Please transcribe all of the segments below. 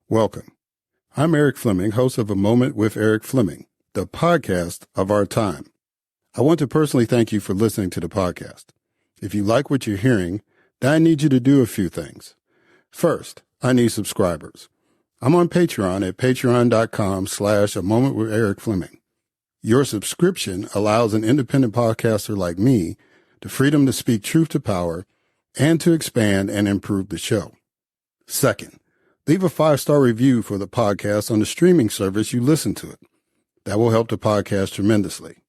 Welcome. I'm Eric Fleming, host of A Moment with Eric Fleming, the podcast of our time. I want to personally thank you for listening to the podcast. If you like what you're hearing, then I need you to do a few things. First, I need subscribers. I'm on Patreon at patreon.com/A Moment with Eric Fleming. Your subscription allows an independent podcaster like me the freedom to speak truth to power and to expand and improve the show. Second, leave a 5-star review for the podcast on the streaming service you listen to it. That will help the podcast tremendously.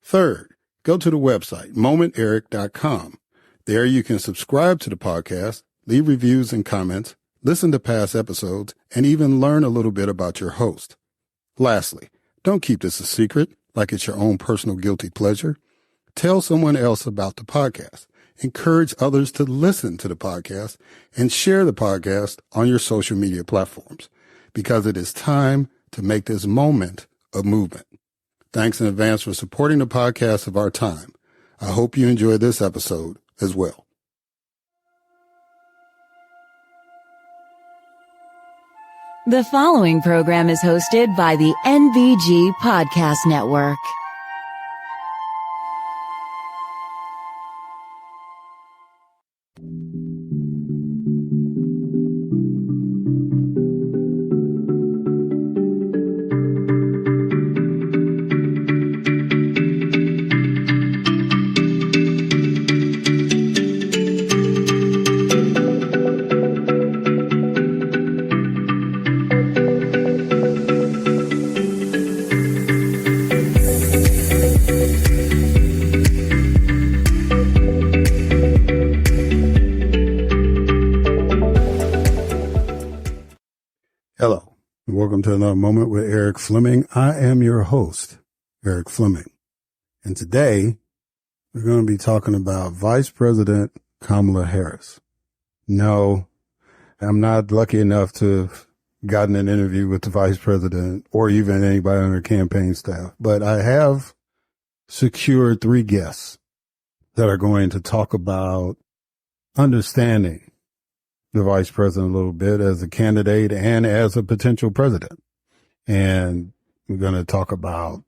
Third, go to the website, momenteric.com. There you can subscribe to the podcast, leave reviews and comments, listen to past episodes, and even learn a little bit about your host. Lastly, don't keep this a secret like it's your own personal guilty pleasure. Tell someone else about the podcast. Encourage others to listen to the podcast and share the podcast on your social media platforms because it is time to make this moment a movement. Thanks in advance for supporting the podcast of our time. I hope you enjoy this episode as well. The following program is hosted by the NVG Podcast Network. Hello, and welcome to another Moment with Eric Fleming. I am your host, Eric Fleming. And today, we're going to be talking about Vice President Kamala Harris. No, I'm not lucky enough to have gotten an interview with the Vice President or even anybody on her campaign staff, but I have secured 3 guests that are going to talk about understanding the vice president a little bit as a candidate and as a potential president. And we're going to talk about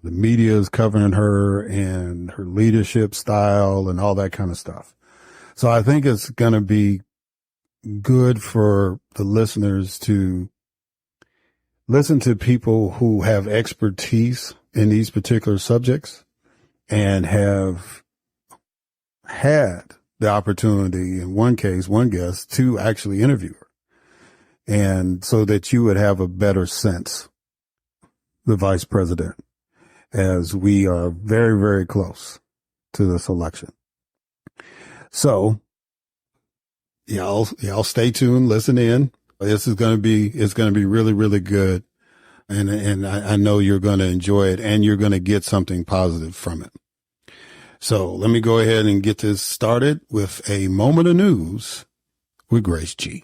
the media is covering her and her leadership style and all that kind of stuff. So I think it's going to be good for the listeners to listen to people who have expertise in these particular subjects and have had the opportunity, in one case, one guest, to actually interview her. And so that you would have a better sense, the vice president, as we are very, very close to this election. So y'all stay tuned, listen in. It's going to be really, really good. And I know you're going to enjoy it and you're going to get something positive from it. So let me go ahead and get this started with a moment of news with Grace G.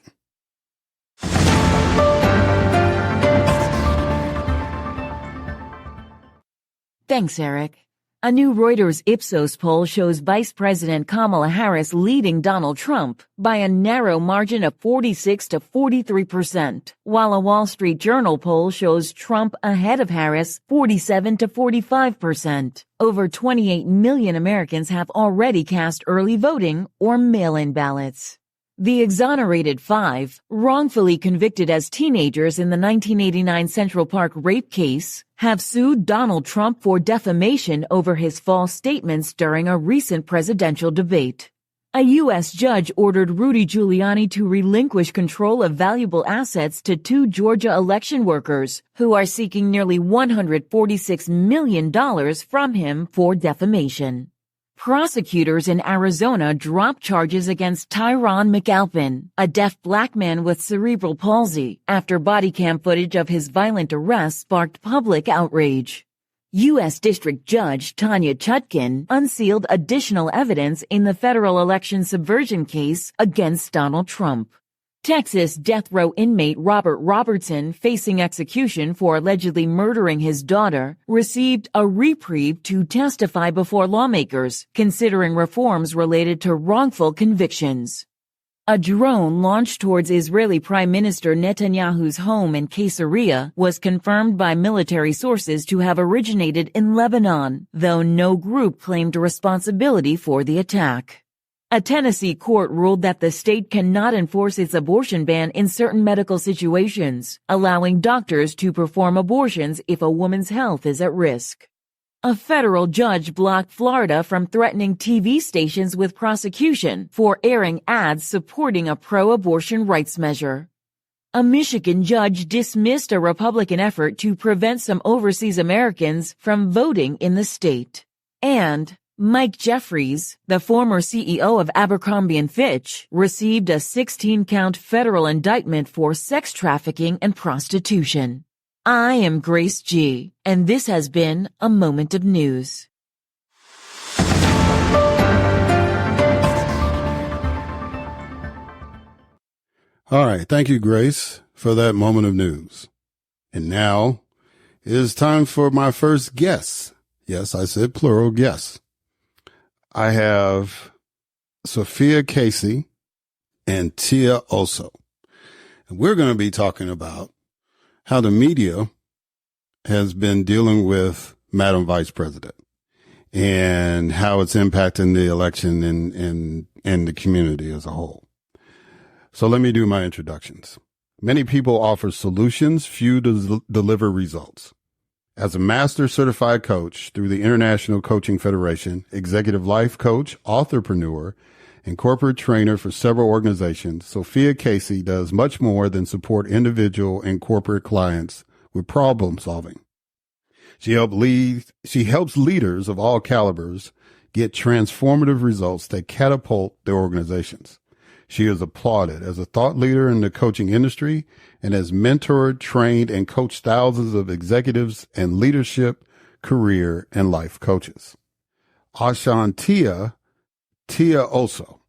Thanks, Eric. A new Reuters Ipsos poll shows Vice President Kamala Harris leading Donald Trump by a narrow margin of 46 to 43%, while a Wall Street Journal poll shows Trump ahead of Harris 47 to 45%. Over 28 million Americans have already cast early voting or mail-in ballots. The exonerated 5, wrongfully convicted as teenagers in the 1989 Central Park rape case, have sued Donald Trump for defamation over his false statements during a recent presidential debate. A U.S. judge ordered Rudy Giuliani to relinquish control of valuable assets to 2 Georgia election workers who are seeking nearly $146 million from him for defamation. Prosecutors in Arizona dropped charges against Tyron McAlpin, a deaf black man with cerebral palsy, after body cam footage of his violent arrest sparked public outrage. U.S. District Judge Tanya Chutkin unsealed additional evidence in the federal election subversion case against Donald Trump. Texas death row inmate Robert Robertson, facing execution for allegedly murdering his daughter, received a reprieve to testify before lawmakers, considering reforms related to wrongful convictions. A drone launched towards Israeli Prime Minister Netanyahu's home in Caesarea was confirmed by military sources to have originated in Lebanon, though no group claimed responsibility for the attack. A Tennessee court ruled that the state cannot enforce its abortion ban in certain medical situations, allowing doctors to perform abortions if a woman's health is at risk. A federal judge blocked Florida from threatening TV stations with prosecution for airing ads supporting a pro-abortion rights measure. A Michigan judge dismissed a Republican effort to prevent some overseas Americans from voting in the state. And Mike Jeffries, the former CEO of Abercrombie & Fitch, received a 16-count federal indictment for sex trafficking and prostitution. I am Grace G., and this has been a Moment of News. All right. Thank you, Grace, for that moment of news. And now it is time for my first guest. Yes, I said plural guest. I have Sophia Casey and Tia Oso. And we're going to be talking about how the media has been dealing with Madam Vice President and how it's impacting the election and the community as a whole. So let me do my introductions. Many people offer solutions, few deliver results. As a master certified coach through the International Coaching Federation, executive life coach, authorpreneur, and corporate trainer for several organizations, Sophia Casey does much more than support individual and corporate clients with problem solving. She helps leaders of all calibers get transformative results that catapult their organizations. She is applauded as a thought leader in the coaching industry and has mentored, trained, and coached thousands of executives and leadership, career, and life coaches. Tia Oso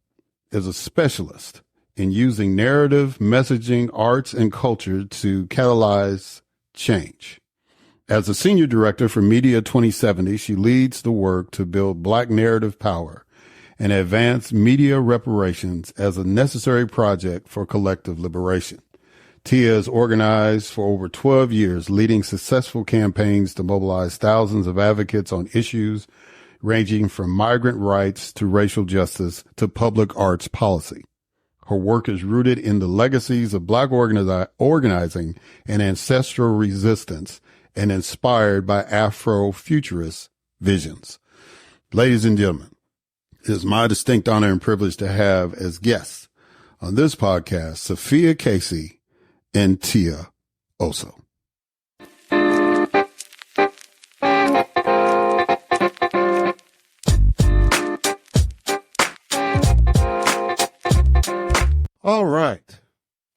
is a specialist in using narrative, messaging, arts, and culture to catalyze change. As a senior director for Media 2070, she leads the work to build Black narrative power and advance media reparations as a necessary project for collective liberation. Tia has organized for over 12 years, leading successful campaigns to mobilize thousands of advocates on issues ranging from migrant rights to racial justice to public arts policy. Her work is rooted in the legacies of Black organizing and ancestral resistance and inspired by Afro-futurist visions. Ladies and gentlemen, it is my distinct honor and privilege to have as guests on this podcast, Sophia Casey and Tia Oso. All right.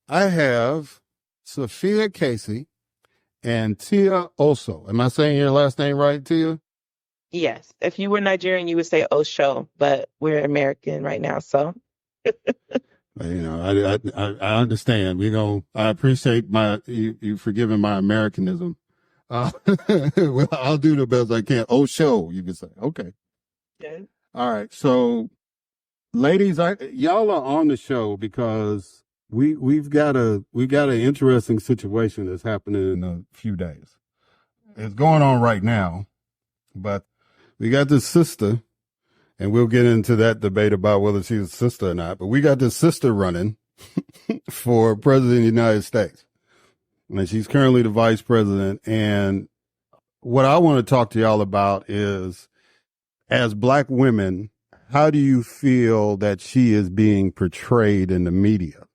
I have Sophia Casey and Tia Oso. Am I saying your last name right, Tia? Yes. If you were Nigerian, you would say Osho, but we're American right now, so. I understand. I appreciate you forgiving my Americanism. Well, I'll do the best I can. Osho, you can say. Okay. Yes. All right. So, ladies, y'all are on the show because we've got an interesting situation that's happening in a few days. It's going on right now, but we got this sister, and we'll get into that debate about whether she's a sister or not, but we got this sister running for president of the United States. And she's currently the vice president. And what I want to talk to y'all about is, as Black women, how do you feel that she is being portrayed in the media?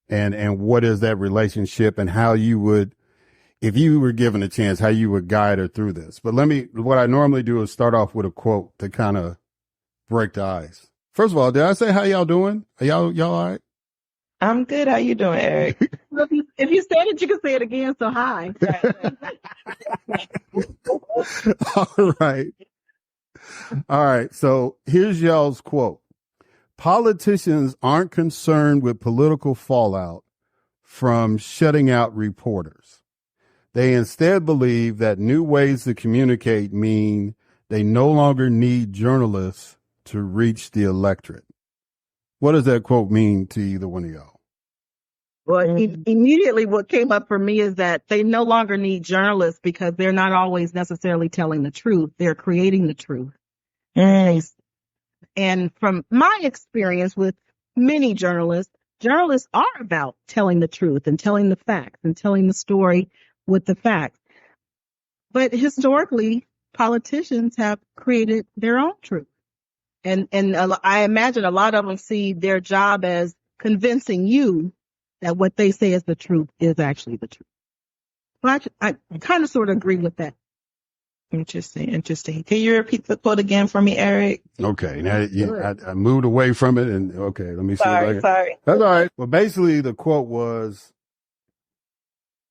And what is that relationship, and how you would, if you were given a chance, how you would guide her through this. But what I normally do is start off with a quote to kind of break the ice. First of all, did I say how y'all doing? Are y'all all right? I'm good. How you doing, Eric? Well, if you said it, you can say it again. So hi. All right. All right. So here's y'all's quote. Politicians aren't concerned with political fallout from shutting out reporters. They instead believe that new ways to communicate mean they no longer need journalists to reach the electorate. What does that quote mean to either one of y'all? Well, immediately what came up for me is that they no longer need journalists because they're not always necessarily telling the truth. They're creating the truth. And from my experience with many journalists are about telling the truth and telling the facts and telling the story with the facts. But historically, politicians have created their own truth. And I imagine a lot of them see their job as convincing you that what they say is the truth is actually the truth. But I kind of sort of agree with that. Interesting. Can you repeat the quote again for me, Eric? Okay. Now I moved away from it, and okay, let me see. Sorry. That's all right. Well, basically, the quote was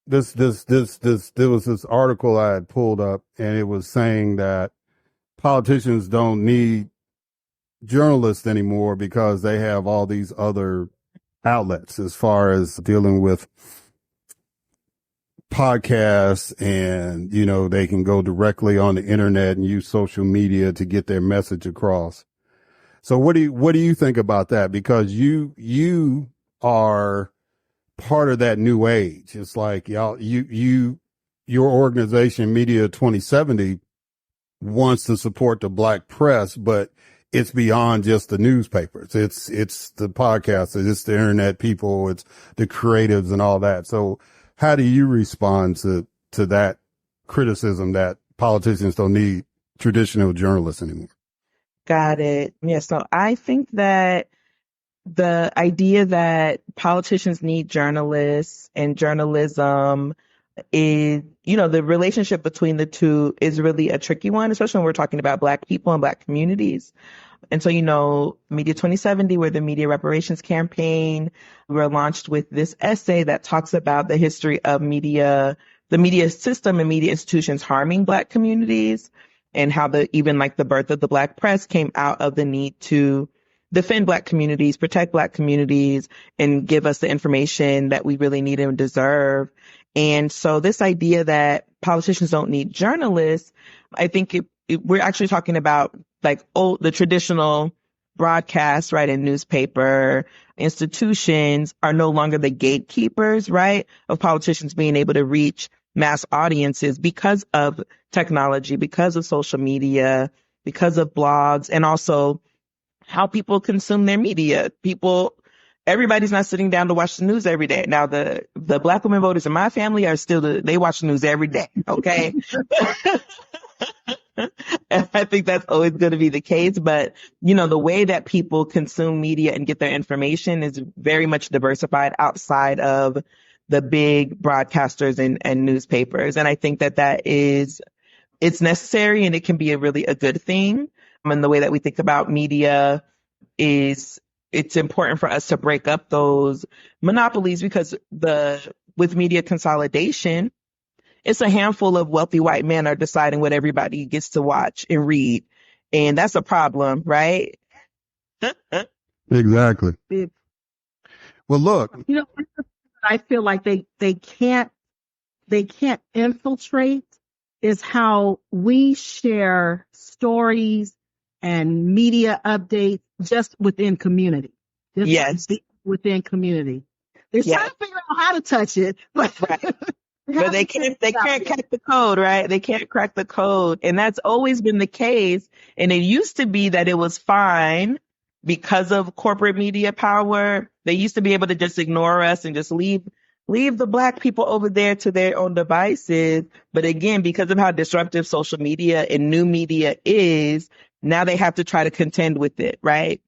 there was this article I had pulled up, and it was saying that politicians don't need journalists anymore because they have all these other outlets as far as dealing with podcasts, and they can go directly on the internet and use social media to get their message across. So what do you think about that? Because you are part of that new age. It's like your organization Media 2070 wants to support the Black press, but it's beyond just the newspapers. It's the podcasts, it's the internet people, it's the creatives and all that. So how do you respond to that criticism that politicians don't need traditional journalists anymore? Got it. Yeah. So I think that the idea that politicians need journalists and journalism is, the relationship between the two is really a tricky one, especially when we're talking about Black people and Black communities. And so, Media 2070, we're the media reparations campaign. We were launched with this essay that talks about the history of media, the media system and media institutions harming Black communities, and how the birth of the Black press came out of the need to defend Black communities, protect Black communities, and give us the information that we really need and deserve. And so this idea that politicians don't need journalists, I think we're actually talking about the traditional broadcast, right, and newspaper institutions are no longer the gatekeepers, right, of politicians being able to reach mass audiences because of technology, because of social media, because of blogs, and also how people consume their media. Everybody's not sitting down to watch the news every day. Now, the Black women voters in my family are they watch the news every day. Okay. And I think that's always going to be the case. But, the way that people consume media and get their information is very much diversified outside of the big broadcasters and newspapers. And I think it's necessary, and it can be a good thing. And the way that we think about media it's important for us to break up those monopolies, because with media consolidation, it's a handful of wealthy white men are deciding what everybody gets to watch and read. And that's a problem, right? Exactly. Well, look, I feel like they can't infiltrate is how we share stories and media updates just within community. Yes. Within community. They're trying to figure out how to touch it, but right. But they can't crack the code, right? They can't crack the code. And that's always been the case. And it used to be that it was fine because of corporate media power. They used to be able to just ignore us and just leave the Black people over there to their own devices. But again, because of how disruptive social media and new media is, now they have to try to contend with it, right?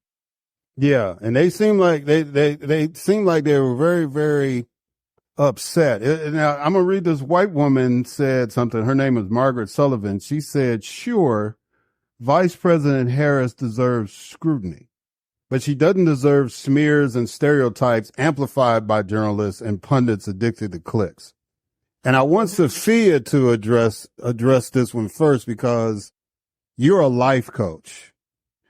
Yeah. And they seem like they seem like they were very, very upset. Now, I'm going to read this white woman said something. Her name is Margaret Sullivan. She said, sure, Vice President Harris deserves scrutiny, but she doesn't deserve smears and stereotypes amplified by journalists and pundits addicted to clicks. And I want Sophia to address this one first, because you're a life coach.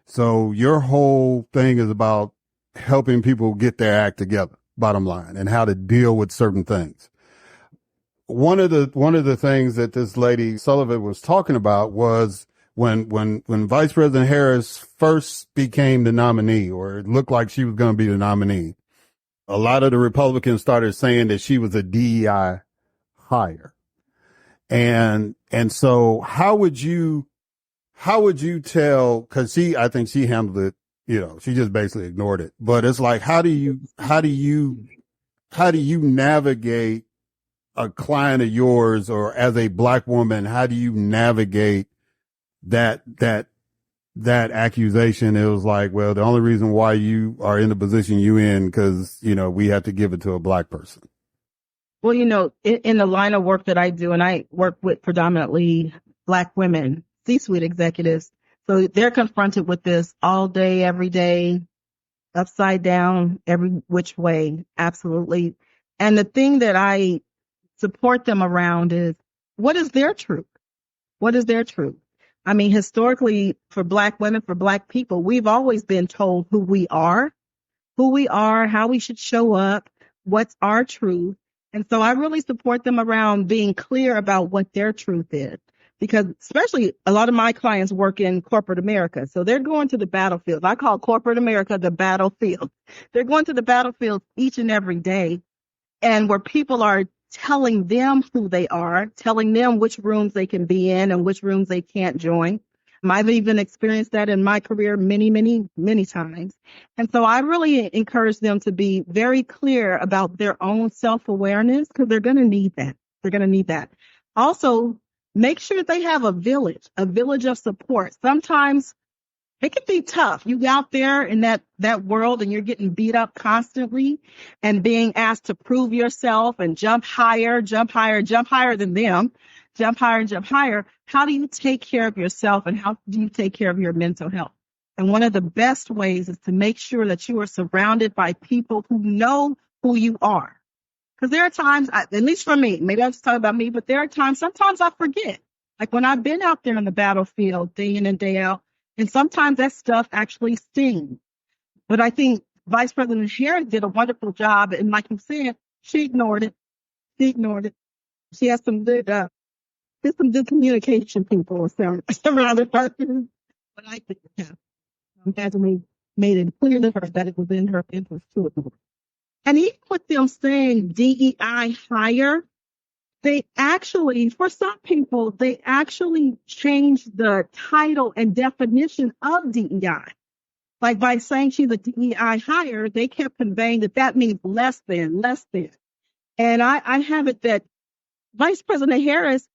So your whole thing is about helping people get their act together, bottom line, and how to deal with certain things. One of the things that this lady Sullivan was talking about was when Vice President Harris first became the nominee, or it looked like she was going to be the nominee, a lot of the Republicans started saying that she was a DEI hire. And so how would you tell, cause I think she handled it, she just basically ignored it, but it's like, how do you navigate a client of yours, or as a Black woman, how do you navigate that accusation? It was like, well, the only reason why you are in the position you in, cause, we have to give it to a Black person. Well, in the line of work that I do, and I work with predominantly Black women, C-suite executives, so they're confronted with this all day, every day, upside down, every which way, absolutely. And the thing that I support them around is, what is their truth? What is their truth? I mean, historically, for Black women, for Black people, we've always been told who we are, how we should show up, what's our truth. And so I really support them around being clear about what their truth is, because especially a lot of my clients work in corporate America. So they're going to the battlefield. I call corporate America the battlefield. They're going to the battlefield each and every day, and where people are telling them who they are, telling them which rooms they can be in and which rooms they can't join. I've even experienced that in my career many, many, many times. And so I really encourage them to be very clear about their own self-awareness, because they're going to need that. They're going to need that. Also, make sure they have a village of support. Sometimes it can be tough. You out there in that world and you're getting beat up constantly and being asked to prove yourself and jump higher than them. Jump higher. How do you take care of yourself, and how do you take care of your mental health? And one of the best ways is to make sure that you are surrounded by people who know who you are. Because there are times, at least for me, maybe I'm just talking about me, but there are times, sometimes I forget. Like when I've been out there on the battlefield day in and day out, and sometimes that stuff actually stings. But I think Vice President Harris did a wonderful job. And like you said, she ignored it. She has some good, there's some good communication people around the person. But I think, I'm glad we made it clear to her that it was in her interest to ignore. And even with them saying DEI hire, they actually, for some people, they actually changed the title and definition of DEI. Like by saying she's a DEI hire, they kept conveying that means less than. And I have it that Vice President Harris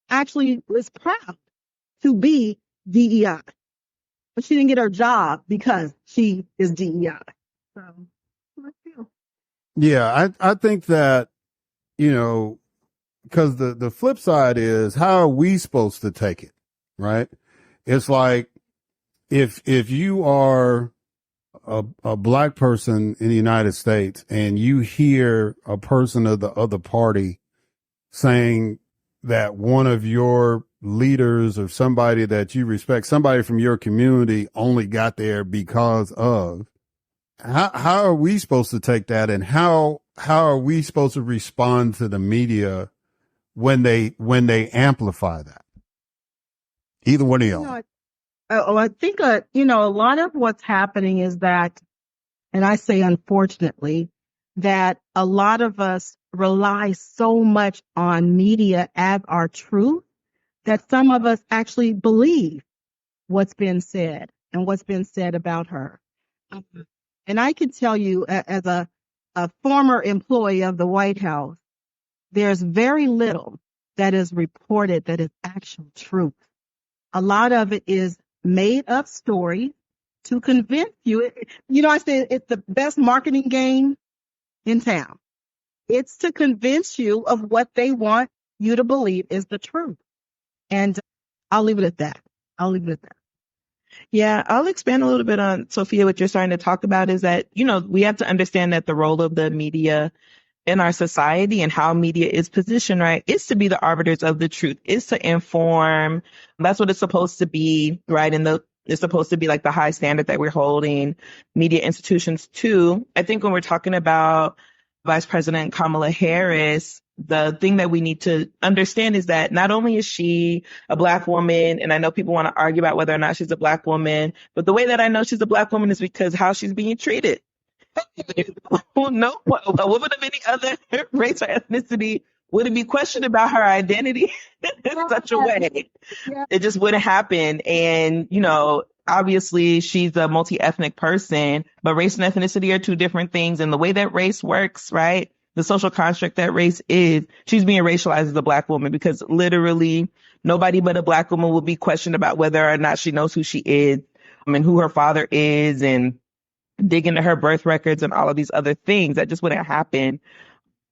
actually was proud to be DEI, but she didn't get her job because she is DEI. So, let's feel. Yeah, I think that, because the flip side is, how are we supposed to take it, right? It's like, if you are a Black person in the United States and you hear a person of the other party saying that one of your leaders or somebody that you respect, somebody from your community, only got there because of, how are we supposed to take that, and how are we supposed to respond to the media when they amplify that? Either one of y'all. I think, a lot of what's happening is that, and I say unfortunately, that a lot of us rely so much on media as our truth that some of us actually believe what's been said and what's been said about her. And I can tell you, as a former employee of the White House, there's very little that is reported that is actual truth. A lot of it is made up story to convince you. I say it's the best marketing game in town. It's to convince you of what they want you to believe is the truth. And I'll leave it at that. Yeah, I'll expand a little bit on, Sophia, what you're starting to talk about is that, we have to understand that the role of the media in our society and how media is positioned, right, is to be the arbiters of the truth, is to inform. That's what it's supposed to be, right? And it's supposed to be like the high standard that we're holding media institutions to. I think when we're talking about Vice President Kamala Harris, the thing that we need to understand is that not only is she a Black woman, and I know people want to argue about whether or not she's a Black woman, but the way that I know she's a Black woman is because how she's being treated. No, a woman of any other race or ethnicity wouldn't be questioned about her identity in such a way. It just wouldn't happen. And, you know, obviously she's a multi-ethnic person, but race and ethnicity are two different things. And the way that race works, right? The social construct that race is, she's being racialized as a Black woman because literally nobody but a Black woman will be questioned about whether or not she knows who she is and who her father is and dig into her birth records and all of these other things. That just wouldn't happen.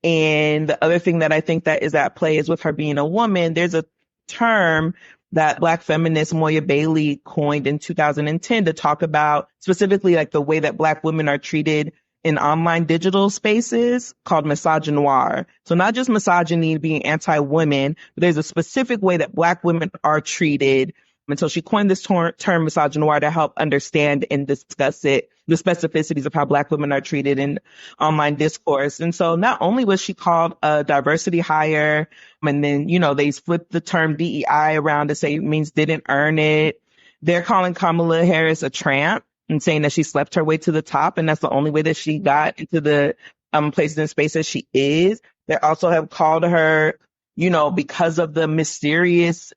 And the other thing that I think that is at play is with her being a woman, there's a term that Black feminist Moya Bailey coined in 2010 to talk about specifically like the way that Black women are treated in online digital spaces called misogynoir. So not just misogyny being anti-women, but there's a specific way that Black women are treated. And so she coined this term misogynoir to help understand and discuss it, the specificities of how Black women are treated in online discourse. And so not only was she called a diversity hire, and then, you know, they flipped the term DEI around to say it means didn't earn it. They're calling Kamala Harris a tramp and saying that she slept her way to the top. And that's the only way that she got into the places and spaces she is. They also have called her, you know, because of the mysterious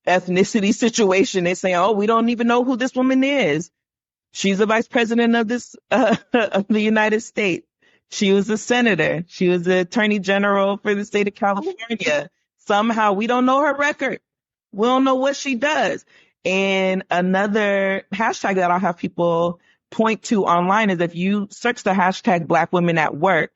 ethnicity situation, they say, oh, we don't even know who this woman is. She's the vice president of this of the United States. She was a senator. She was the attorney general for the state of California. Somehow we don't know her record. We don't know what she does. And another hashtag that I'll have people point to online is if you search the hashtag Black women at work,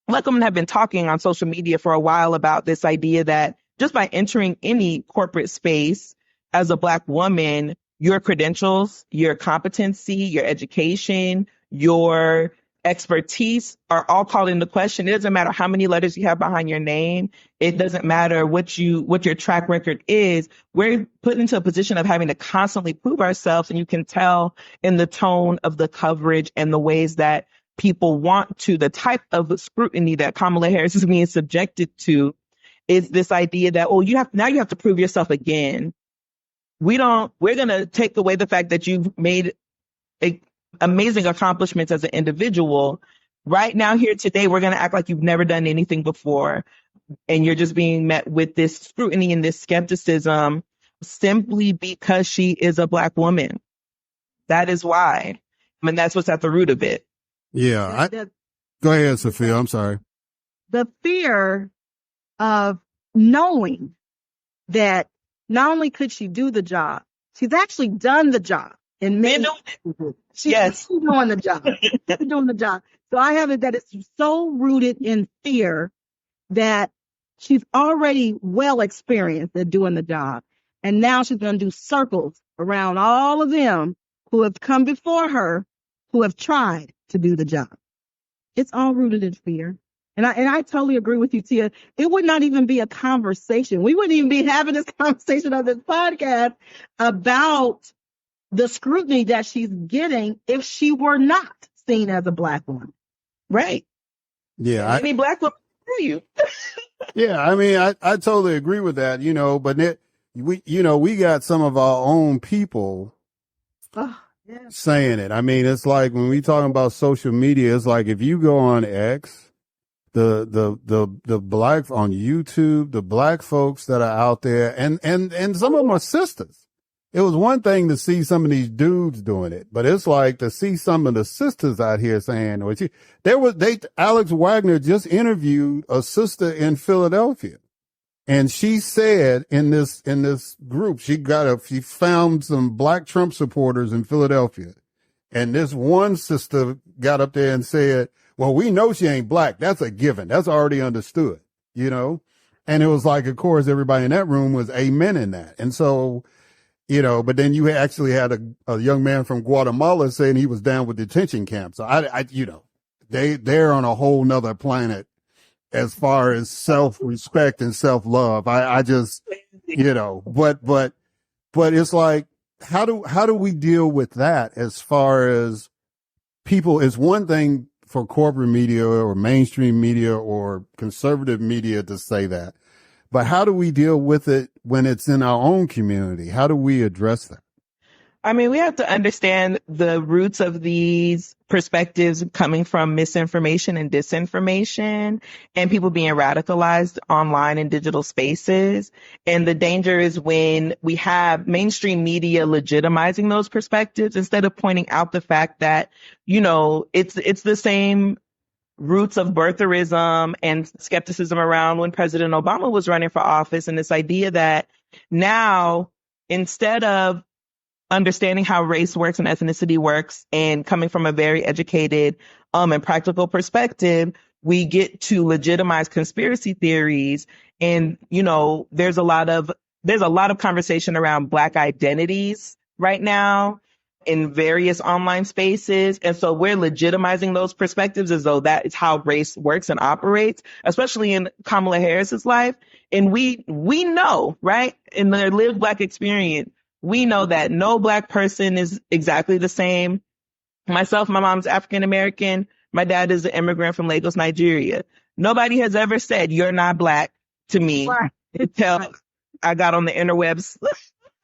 Black women have been talking on social media for a while about this idea that just by entering any corporate space as a Black woman, your credentials, your competency, your education, your expertise are all called into question. It doesn't matter how many letters you have behind your name. It doesn't matter what your track record is. We're put into a position of having to constantly prove ourselves, and you can tell in the tone of the coverage and the ways that people want to, the type of scrutiny that Kamala Harris is being subjected to is this idea that, oh, you have to prove yourself again. We're going to take away the fact that you've made amazing accomplishments as an individual. Right now, here today, we're going to act like you've never done anything before. And you're just being met with this scrutiny and this skepticism simply because she is a Black woman. That is why. I mean, that's what's at the root of it. Yeah. Go ahead, Sophia. I'm sorry. The fear of knowing that not only could she do the job, she's actually done the job. And she's doing the job. She's doing the job. So I have it that it's so rooted in fear that she's already well experienced at doing the job. And now she's going to do circles around all of them who have come before her, who have tried to do the job. It's all rooted in fear. And I totally agree with you, Tia. It would not even be a conversation. We wouldn't even be having this conversation on this podcast about the scrutiny that she's getting if she were not seen as a Black woman. Right. Yeah. Any Black woman through you. Yeah. I mean, I totally agree with that, you know, but we got some of our own people saying it. I mean, it's like when we talking about social media, it's like if you go on X, the Black on YouTube, the Black folks that are out there, and some of them are sisters. It was one thing to see some of these dudes doing it, but it's like to see some of the sisters out here saying, Alex Wagner just interviewed a sister in Philadelphia, and she said in this group, she found some Black Trump supporters in Philadelphia, and this one sister got up there and said, well, we know she ain't Black. That's a given. That's already understood, you know? And it was like, of course, everybody in that room was amen in that. And so, you know, but then you actually had a young man from Guatemala saying he was down with detention camps. So you know, they're on a whole nother planet as far as self-respect and self-love. I just, you know, but it's like, how do we deal with that as far as people? It's one thing for corporate media or mainstream media or conservative media to say that. But how do we deal with it when it's in our own community? How do we address that? I mean, we have to understand the roots of these perspectives coming from misinformation and disinformation and people being radicalized online in digital spaces. And the danger is when we have mainstream media legitimizing those perspectives instead of pointing out the fact that, you know, it's the same roots of birtherism and skepticism around when President Obama was running for office, and this idea that now, instead of understanding how race works and ethnicity works and coming from a very educated and practical perspective, we get to legitimize conspiracy theories. And, you know, there's a lot of conversation around Black identities right now in various online spaces. And so we're legitimizing those perspectives as though that is how race works and operates, especially in Kamala Harris's life. And we know, right, in their lived Black experience, we know that no Black person is exactly the same. Myself, my mom's African American. My dad is an immigrant from Lagos, Nigeria. Nobody has ever said you're not Black to me until I got on the interwebs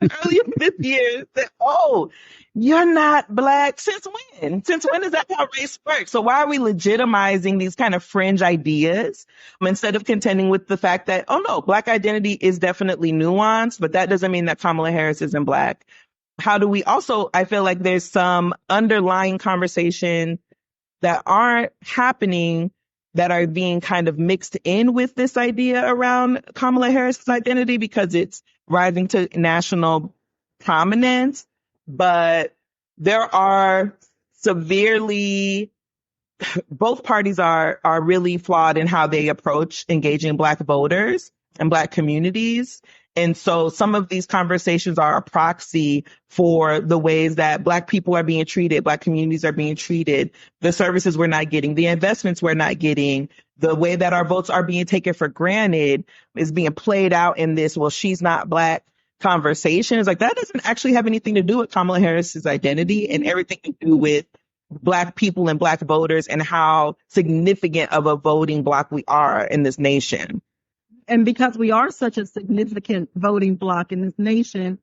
earlier this year. That, oh, you're not Black. Since when? Since when is that how race works? So why are we legitimizing these kind of fringe ideas instead of contending with the fact that, oh no, Black identity is definitely nuanced, but that doesn't mean that Kamala Harris isn't Black. How do we also, I feel like there's some underlying conversation that aren't happening that are being kind of mixed in with this idea around Kamala Harris's identity because it's rising to national prominence. But there are both parties are really flawed in how they approach engaging Black voters and Black communities. And so some of these conversations are a proxy for the ways that Black people are being treated, Black communities are being treated, the services we're not getting, the investments we're not getting, the way that our votes are being taken for granted is being played out in this, well, she's not Black conversation. It's like, that doesn't actually have anything to do with Kamala Harris's identity and everything to do with Black people and Black voters and how significant of a voting bloc we are in this nation. And because we are such a significant voting bloc in this nation,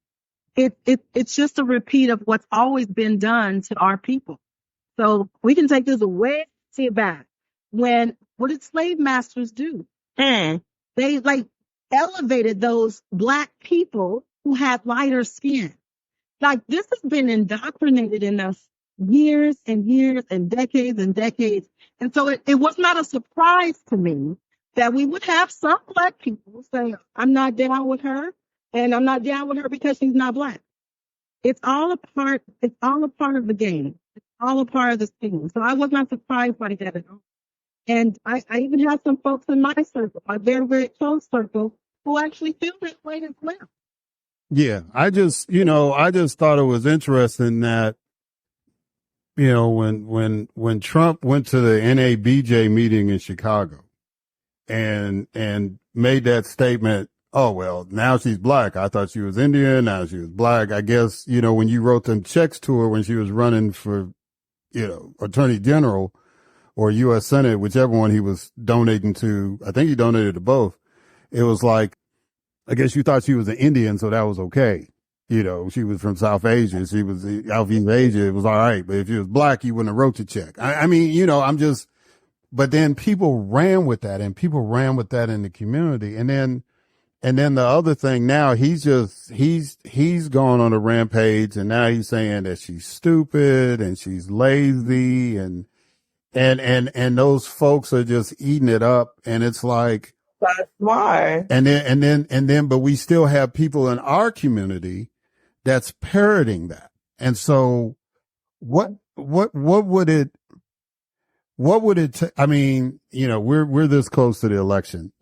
it's just a repeat of what's always been done to our people. So we can take this way back. What did slave masters do? They elevated those Black people who had lighter skin. Like, this has been indoctrinated in us years and years and decades. And so it was not a surprise to me that we would have some Black people say, I'm not down with her, and I'm not down with her because she's not Black. It's all a part of the game. It's all a part of the scheme. So I was not surprised by that at all. And I even have some folks in my circle, my very, very close circle, who actually feel that way as well. Yeah, I just thought it was interesting that, you know, when Trump went to the NABJ meeting in Chicago and made that statement, oh, well, now she's Black. I thought she was Indian. Now she was Black. I guess, you know, when you wrote them checks to her when she was running for, you know, Attorney General or U.S. Senate, whichever one he was donating to, I think he donated to both. It was like, I guess you thought she was an Indian, so that was okay. You know, she was from South Asia. She was Southeast Asia. It was all right. But if she was Black, you wouldn't have wrote the check. I mean, you know, but then people ran with that in the community. And then the other thing now, he's gone on a rampage, and now he's saying that she's stupid and she's lazy and those folks are just eating it up. And it's like, that's why. And then, but we still have people in our community that's parroting that. And so what would it I mean, you know, we're this close to the election.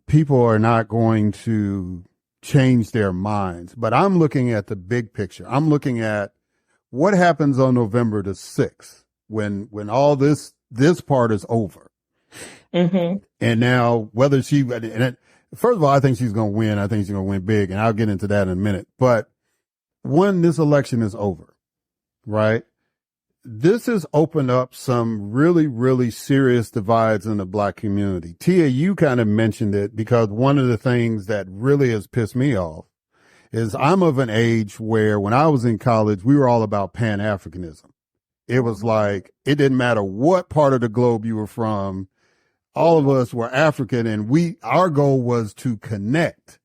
People are not going to change their minds, but I'm looking at the big picture. I'm looking at what happens on November the 6th when all this part is over. Mm-hmm. And now first of all, I think she's going to win. I think she's going to win big, and I'll get into that in a minute. But when this election is over, right, this has opened up some really, really serious divides in the Black community. Tia, you kind of mentioned it, because one of the things that really has pissed me off is I'm of an age where when I was in college, we were all about Pan-Africanism. It was like, it didn't matter what part of the globe you were from. All of us were African, and our goal was to connect.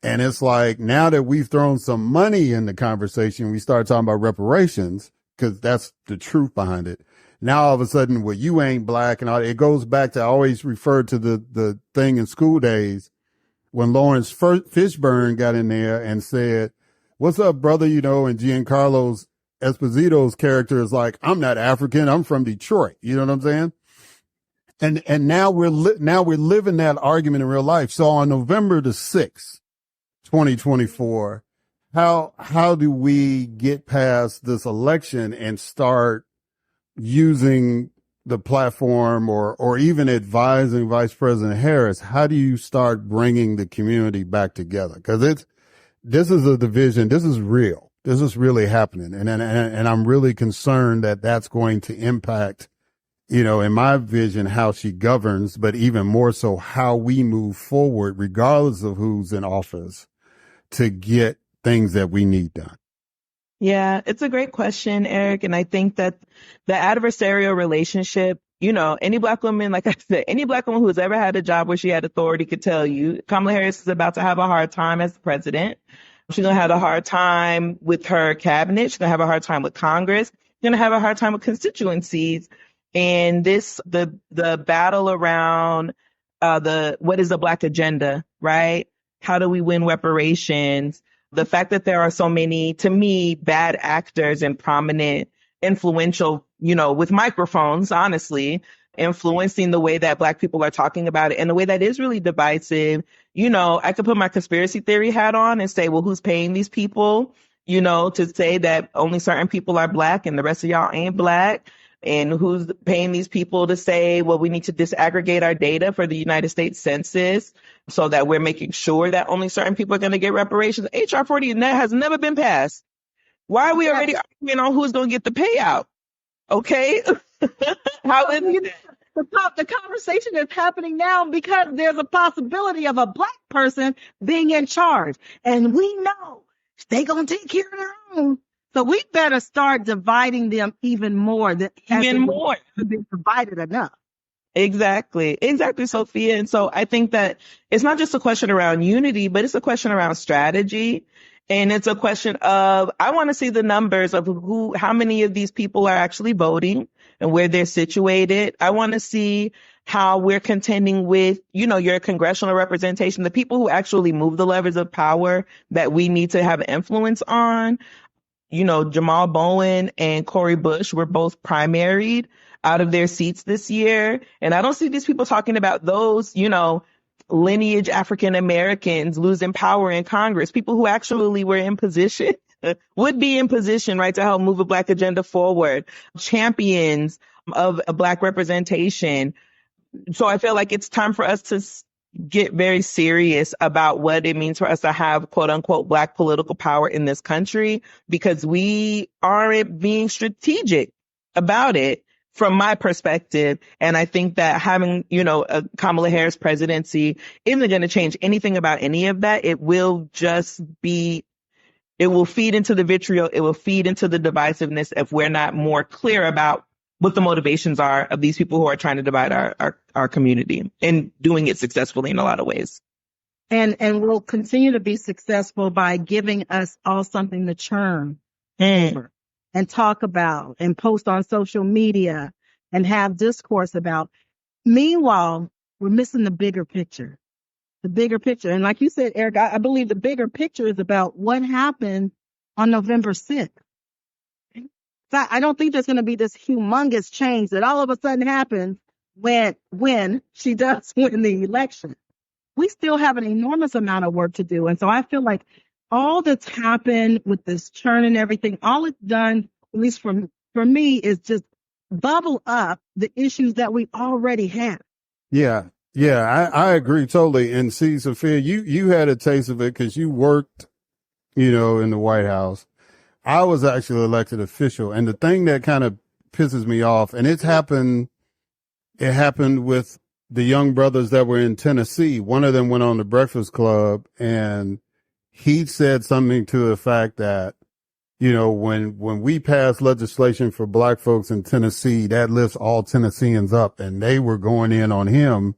And it's like, now that we've thrown some money in the conversation, we start talking about reparations, because that's the truth behind it. Now all of a sudden, well, you ain't Black, and all, it goes back to, I always refer to the thing in school days when Lawrence Fishburne got in there and said, "What's up, brother?" You know, and Giancarlo Esposito's character is like, "I'm not African, I'm from Detroit." You know what I'm saying? And now we're living that argument in real life. So on November the 6th, 2024, how do we get past this election and start using the platform or even advising Vice President Harris? How do you start bringing the community back together? Because this is a division. This is real. This is really happening. And I'm really concerned that that's going to impact, you know, in my vision, how she governs, but even more so how we move forward, regardless of who's in office, to get things that we need done. Yeah, it's a great question, Eric. And I think that the adversarial relationship, you know, any Black woman, like I said, any Black woman who's ever had a job where she had authority could tell you Kamala Harris is about to have a hard time as the president. She's going to have a hard time with her cabinet. She's going to have a hard time with Congress. She's going to have a hard time with constituencies. And the battle around what is the Black agenda, right? How do we win reparations? The fact that there are so many, to me, bad actors and prominent, influential, you know, with microphones, honestly, influencing the way that Black people are talking about it in a way that is really divisive. You know, I could put my conspiracy theory hat on and say, well, who's paying these people, you know, to say that only certain people are Black and the rest of y'all ain't Black? And who's paying these people to say, well, we need to disaggregate our data for the United States Census so that we're making sure that only certain people are going to get reparations? HR 40 has never been passed. Why are we already arguing on who's going to get the payout? Okay. How is it? The conversation is happening now because there's a possibility of a Black person being in charge. And we know they're going to take care of their own. So we better start dividing them even more. Even more. Been divided enough. Exactly, Sophia. And so I think that it's not just a question around unity, but it's a question around strategy. And it's a question of, I want to see the numbers of how many of these people are actually voting and where they're situated. I want to see how we're contending with, you know, your congressional representation, the people who actually move the levers of power that we need to have influence on. You know, Jamal Bowen and Cori Bush were both primaried out of their seats this year. And I don't see these people talking about those, you know, lineage African Americans losing power in Congress, people who actually were in position, would be in position, right, to help move a Black agenda forward, champions of a Black representation. So I feel like it's time for us to get very serious about what it means for us to have quote unquote Black political power in this country, because we aren't being strategic about it from my perspective. And I think that having, you know, a Kamala Harris presidency isn't going to change anything about any of that. It will just be, it will feed into the vitriol. It will feed into the divisiveness if we're not more clear about what the motivations are of these people who are trying to divide our community and doing it successfully in a lot of ways. And we'll continue to be successful by giving us all something to churn over and talk about and post on social media and have discourse about. Meanwhile, we're missing the bigger picture. The bigger picture. And like you said, Eric, I believe the bigger picture is about what happened on November 6th. I don't think there's going to be this humongous change that all of a sudden happens when she does win the election. We still have an enormous amount of work to do. And so I feel like all that's happened with this churn and everything, all it's done, at least for me, is just bubble up the issues that we already have. Yeah. Yeah, I agree totally. And see, Sophia, you had a taste of it because you worked, you know, in the White House. I was actually elected official. And the thing that kind of pisses me off, and it happened with the young brothers that were in Tennessee. One of them went on the Breakfast Club, and he said something to the fact that, when we passed legislation for black folks in Tennessee, that lifts all Tennesseans up, and they were going in on him.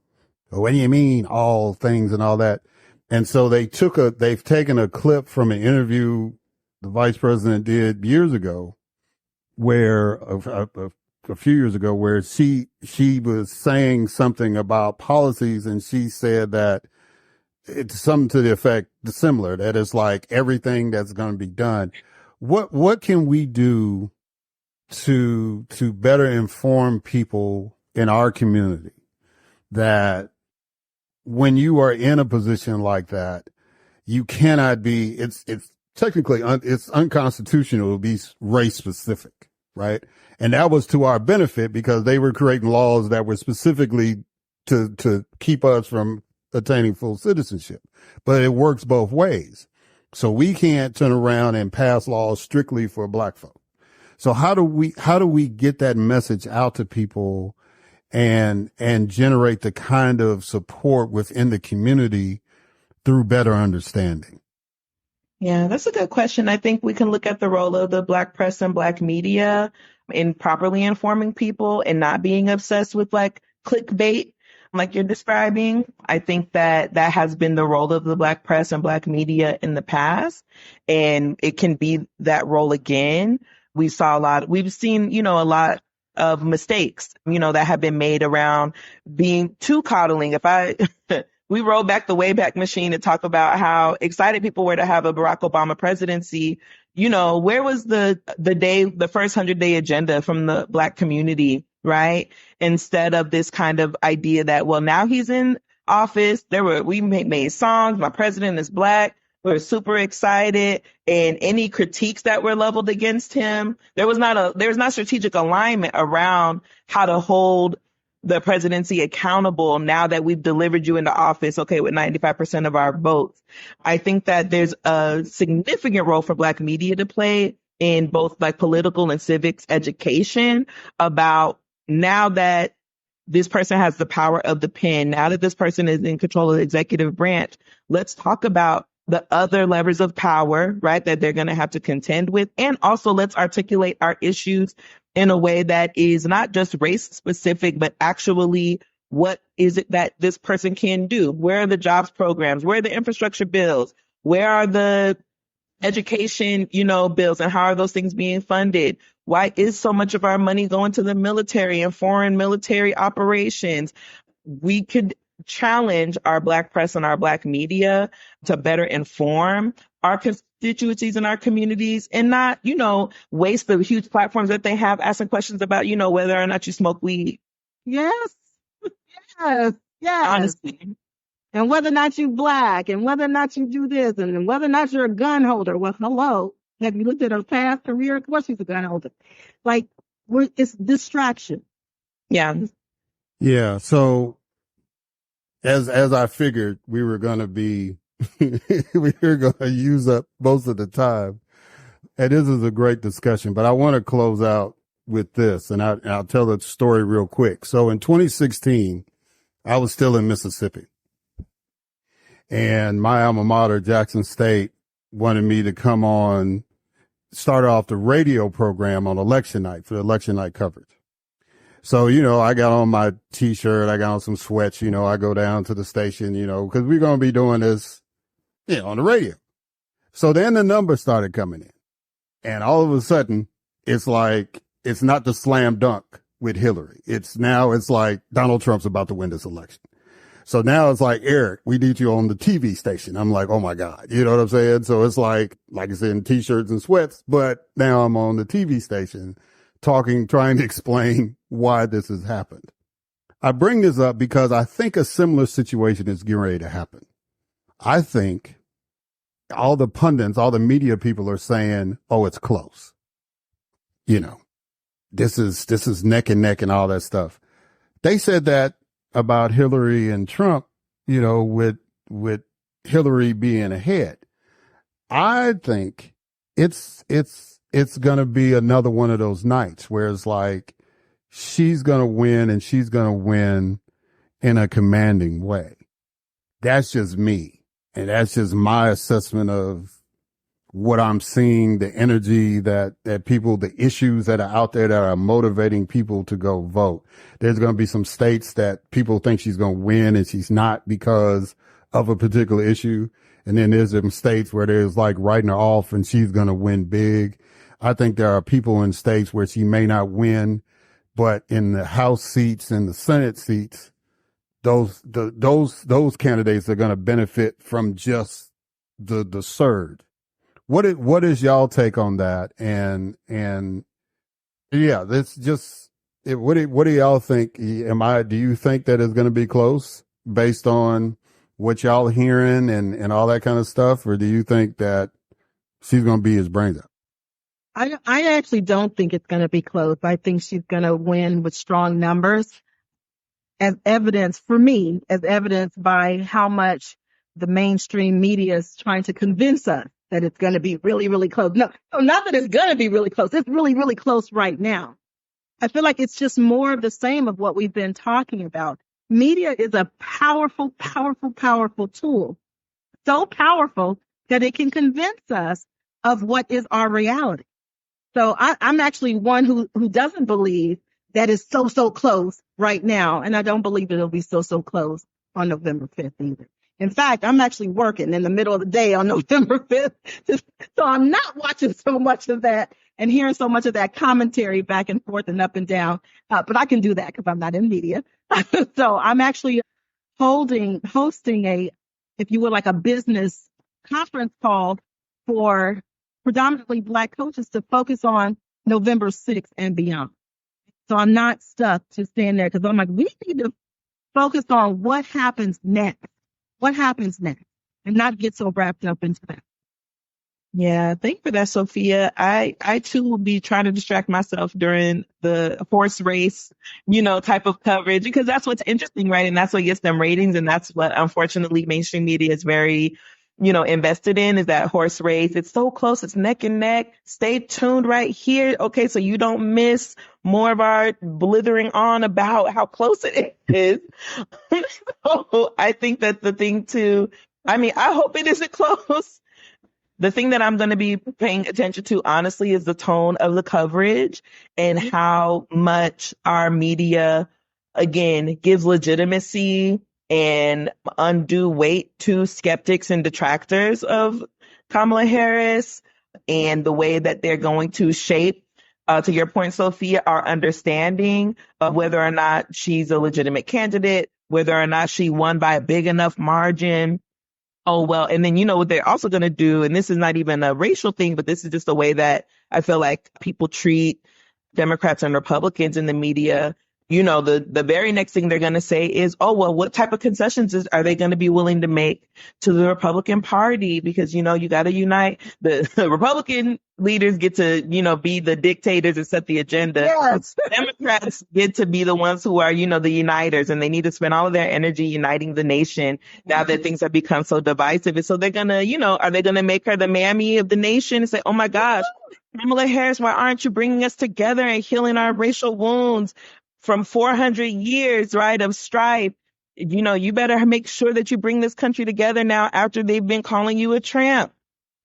What do you mean all things and all that? And so they've taken a clip from an interview the vice president did years ago, where a few years ago, where she was saying something about policies, and she said that it's something to the effect similar, that it's like everything that's going to be done. What can we do to better inform people in our community that when you are in a position like that, you cannot be, it's technically, it's unconstitutional to be race specific, right? And that was to our benefit because they were creating laws that were specifically to keep us from attaining full citizenship. But it works both ways. So we can't turn around and pass laws strictly for black folk. So how do we get that message out to people and generate the kind of support within the community through better understanding? Yeah, that's a good question. I think we can look at the role of the Black press and Black media in properly informing people and not being obsessed with like clickbait, like you're describing. I think that has been the role of the Black press and Black media in the past, and it can be that role again. We've seen, a lot of mistakes, that have been made around being too coddling. We roll back the Wayback Machine and talk about how excited people were to have a Barack Obama presidency. Where was the first 100-day agenda from the Black community, right? Instead of this kind of idea that, well, now he's in office, we made songs, my president is Black, we're super excited, and any critiques that were leveled against him, there was not strategic alignment around how to hold the presidency accountable now that we've delivered you into office, okay, with 95% of our votes. I think that there's a significant role for Black media to play in both like political and civics education about, now that this person has the power of the pen, now that this person is in control of the executive branch, let's talk about the other levers of power, right, that they're going to have to contend with. And also let's articulate our issues in a way that is not just race specific, but actually what is it that this person can do? Where are the jobs programs? Where are the infrastructure bills? Where are the education, bills, and how are those things being funded? Why is so much of our money going to the military and foreign military operations? We could challenge our Black press and our Black media to better inform our constituencies and our communities, and not, waste the huge platforms that they have asking questions about, whether or not you smoke weed. Yes. Yes. Yes. Honestly. And whether or not you Black, and whether or not you do this, and whether or not you're a gun holder. Well, hello. Have you looked at her past career? Of course she's a gun holder. Like, it's distraction. Yeah. Yeah. So as I figured we were going to be, we were going to use up most of the time. And this is a great discussion, but I want to close out with this, and I'll tell the story real quick. So in 2016, I was still in Mississippi, and my alma mater, Jackson State, wanted me to come on, start off the radio program on election night for the election night coverage. So, I got on my T-shirt, I got on some sweats, I go down to the station, because we're going to be doing this, on the radio. So then the numbers started coming in, and all of a sudden it's like, it's not the slam dunk with Hillary. It's like Donald Trump's about to win this election. So now it's like, Eric, we need you on the TV station. I'm like, oh my God. You know what I'm saying? So it's like I said, in T-shirts and sweats, but now I'm on the TV station trying to explain why this has happened. I bring this up because I think a similar situation is getting ready to happen. I think all the pundits, all the media people are saying, oh, it's close. This is neck and neck and all that stuff. They said that about Hillary and Trump, with Hillary being ahead. I think it's it's going to be another one of those nights where it's like she's going to win, and she's going to win in a commanding way. That's just me. And that's just my assessment of what I'm seeing, the energy that people, the issues that are out there that are motivating people to go vote. There's going to be some states that people think she's going to win and she's not because of a particular issue. And then there's some states where there's like writing her off and she's going to win big. I think there are people in states where she may not win, but in the House seats and the Senate seats, those candidates are going to benefit from just the surge. What is y'all take on that? And yeah, that's just what do y'all think? Do you think that it's going to be close based on what y'all hearing and all that kind of stuff? Or do you think that she's going to be his brains out? I actually don't think it's going to be close. I think she's going to win with strong numbers, as evidenced by how much the mainstream media is trying to convince us that it's going to be really, really close. No, not that it's going to be really close. It's really, really close right now. I feel like it's just more of the same of what we've been talking about. Media is a powerful, powerful, powerful tool. So powerful that it can convince us of what is our reality. So I'm actually one who doesn't believe that it's so close right now. And I don't believe it'll be so close on November 5th either. In fact, I'm actually working in the middle of the day on November 5th. So I'm not watching so much of that and hearing so much of that commentary back and forth and up and down. But I can do that because I'm not in media. So I'm actually hosting a, if you would, like a business conference call for predominantly Black coaches to focus on November 6th and beyond. So I'm not stuck to stand there because I'm like, we need to focus on what happens next. What happens next? And not get so wrapped up into that. Yeah, thank you for that, Sophia. I too will be trying to distract myself during the horse race, type of coverage, because that's what's interesting, right? And that's what gets them ratings. And that's what, unfortunately, mainstream media is very, invested in, is that horse race. It's so close. It's neck and neck. Stay tuned right here. Okay. So you don't miss more of our blithering on about how close it is. So I think that the thing I hope it isn't close. The thing that I'm going to be paying attention to, honestly, is the tone of the coverage and how much our media, again, gives legitimacy and undue weight to skeptics and detractors of Kamala Harris, and the way that they're going to shape, to your point, Sophia, our understanding of whether or not she's a legitimate candidate, whether or not she won by a big enough margin. Oh, well, and then, what they're also going to do, and this is not even a racial thing, but this is just the way that I feel like people treat Democrats and Republicans in the media. The very next thing they're going to say is, oh, well, what type of concessions are they going to be willing to make to the Republican Party? Because, you got to unite. The Republican leaders get to, be the dictators and set the agenda. Yes. Democrats get to be the ones who are, the uniters, and they need to spend all of their energy uniting the nation now that things have become so divisive. And so they're going to, are they going to make her the mammy of the nation and say, oh my gosh, Kamala Harris, why aren't you bringing us together and healing our racial wounds from 400 years, right, of strife? You better make sure that you bring this country together now after they've been calling you a tramp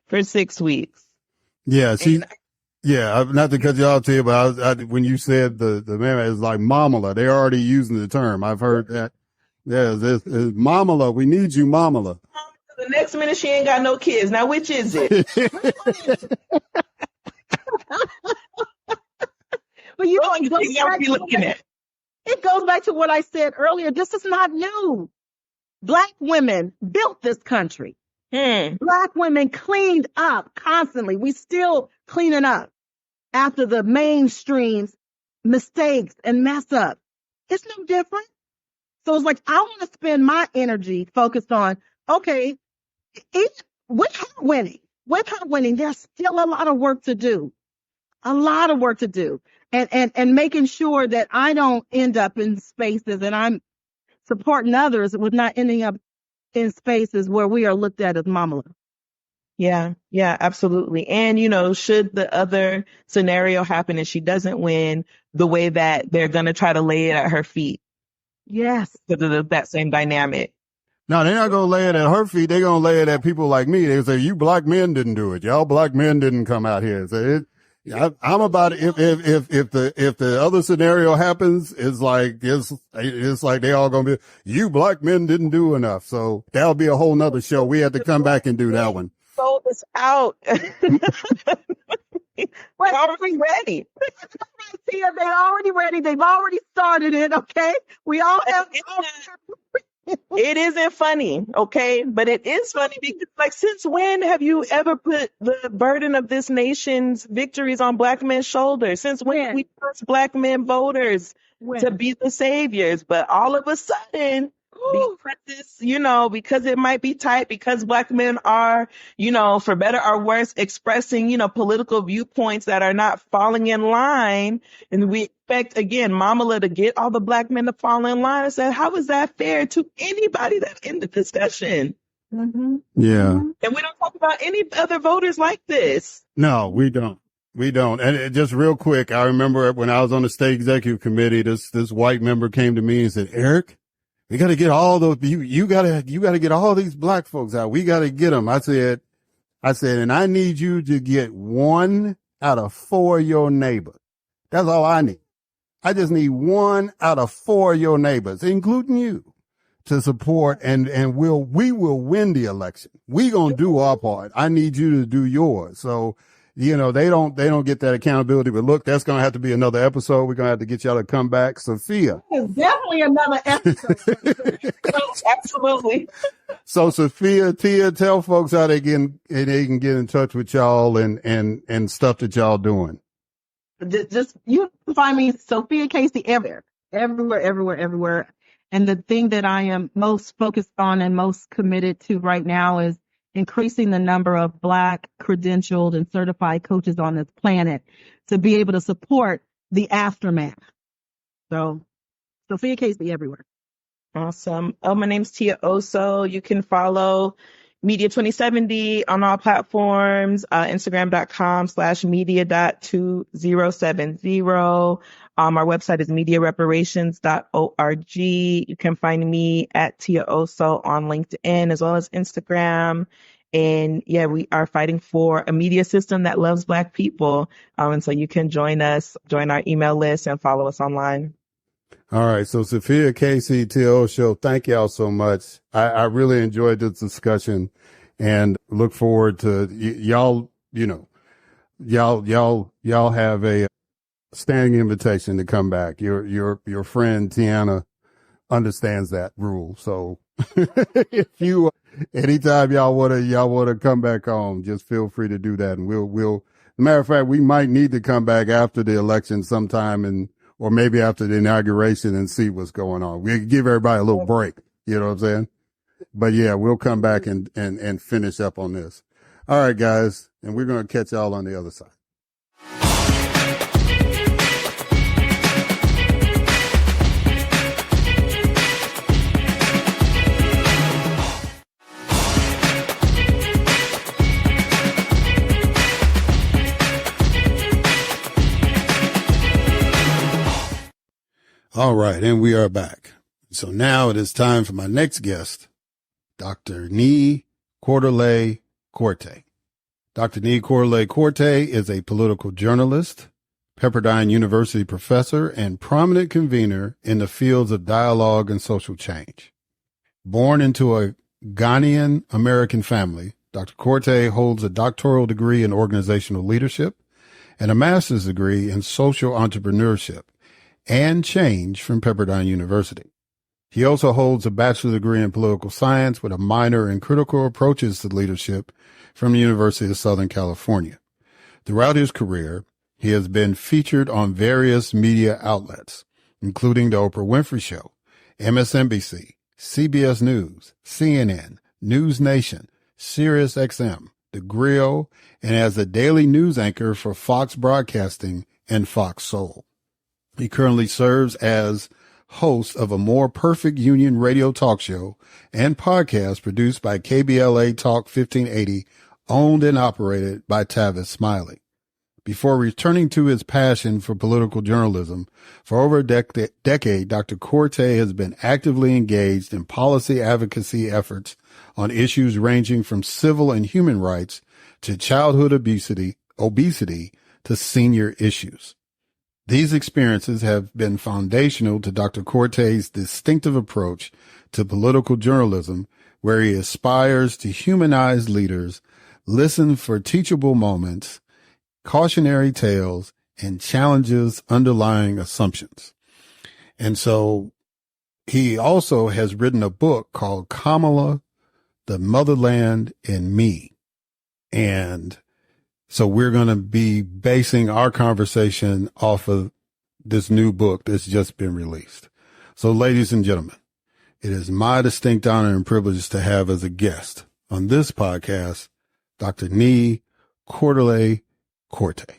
for 6 weeks. Yeah, not to cut you off, Tia, but when you said the man is like Mamala, they're already using the term. I've heard that. Yeah, it's Mamala. We need you, Mamala. The next minute she ain't got no kids. Now, which is it? But it goes back to what I said earlier. This is not new. Black women built this country. Black women cleaned up constantly. We still cleaning up after the mainstream's mistakes and mess up. It's no different. So it's like, I want to spend my energy focused on, okay, with her winning, there's still a lot of work to do. And making sure that I don't end up in spaces, and I'm supporting others with not ending up in spaces where we are looked at as Mamala. Yeah, yeah, absolutely. And, you know, should the other scenario happen and she doesn't win, the way that they're going to try to lay it at her feet, Yes. that same dynamic. No, they're not going to lay it at her feet. They're going to lay it at people like me. They say, you black men didn't do it. Y'all black men didn't come out here. So I'm about if the other scenario happens, it's like they all going to be, you black men didn't do enough. So that'll be a whole nother show. We have to come back and do that one. Sold us out. We're already ready. Tia, they're already ready. They've already started it. Okay. We all have. It isn't funny, okay? But it is funny because, like, since when have you ever put the burden of this nation's victories on black men's shoulders? Since when have we forced black men voters to be the saviors? But all of a sudden, because it might be tight, because black men are, for better or worse, expressing, political viewpoints that are not falling in line. And we expect, again, Kamala to get all the black men to fall in line and say, how is that fair to anybody that's in the discussion? Mm-hmm. Yeah. And we don't talk about any other voters like this. No, we don't. We don't. And just real quick, I remember when I was on the state executive committee, this white member came to me and said, Eric, we got to get all those, you got to get all these black folks out. We got to get them. I said, and I need you to get 1 out of 4 of your neighbors. That's all I need. I just need 1 out of 4 of your neighbors, including you, to support and we will win the election. We gonna do our part. I need you to do yours. So, they don't get that accountability, but look, that's going to have to be another episode. We're going to have to get y'all to come back. Sophia. It's definitely another episode. Absolutely. So Sophia, Tia, tell folks how they can get in touch with y'all and stuff that y'all doing. Just you can find me Sophia Casey everywhere. And the thing that I am most focused on and most committed to right now is increasing the number of Black credentialed and certified coaches on this planet to be able to support the aftermath. So Sophia Casey everywhere. Awesome. Oh, my name's Tia Oso. You can follow Media 2070 on all platforms, Instagram.com/media.2070. Our website is mediareparations.org. You can find me at Tia Oso on LinkedIn as well as Instagram. And yeah, we are fighting for a media system that loves Black people. And so you can join our email list and follow us online. All right. So Sophia Casey, Tia Oso, thank y'all so much. I really enjoyed this discussion and look forward to y'all have a standing invitation to come back. Your friend Tiana understands that rule. So if anytime y'all want to come back home, just feel free to do that. And we'll, matter of fact, we might need to come back after the election sometime or maybe after the inauguration and see what's going on. We give everybody a little break. You know what I'm saying? But yeah, we'll come back and finish up on this. All right, guys. And we're going to catch y'all on the other side. All right, and we are back. So now it is time for my next guest, Dr. Nii-Quartelai Quartey. Dr. Nii-Quartelai Quartey is a political journalist, Pepperdine University professor, and prominent convener in the fields of dialogue and social change. Born into a Ghanaian American family, Dr. Quartey holds a doctoral degree in organizational leadership and a master's degree in social entrepreneurship and change from Pepperdine University. He also holds a bachelor's degree in political science with a minor in critical approaches to leadership from the University of Southern California. Throughout his career, he has been featured on various media outlets, including The Oprah Winfrey Show, MSNBC, CBS News, CNN, News Nation, SiriusXM, The Grill, and as a daily news anchor for Fox Broadcasting and Fox Soul. He currently serves as host of a More Perfect Union radio talk show and podcast produced by KBLA Talk 1580 owned and operated by Tavis Smiley. Before returning to his passion for political journalism, for over a decade, Dr. Quartey has been actively engaged in policy advocacy efforts on issues ranging from civil and human rights to childhood obesity to senior issues. These experiences have been foundational to Dr. Quartey's distinctive approach to political journalism, where he aspires to humanize leaders, listen for teachable moments, cautionary tales, and challenges underlying assumptions. And so he also has written a book called Kamala, the Motherland, and Me. And so we're going to be basing our conversation off of this new book that's just been released. So ladies and gentlemen, it is my distinct honor and privilege to have as a guest on this podcast, Dr. Nii-Quartelai Quartey.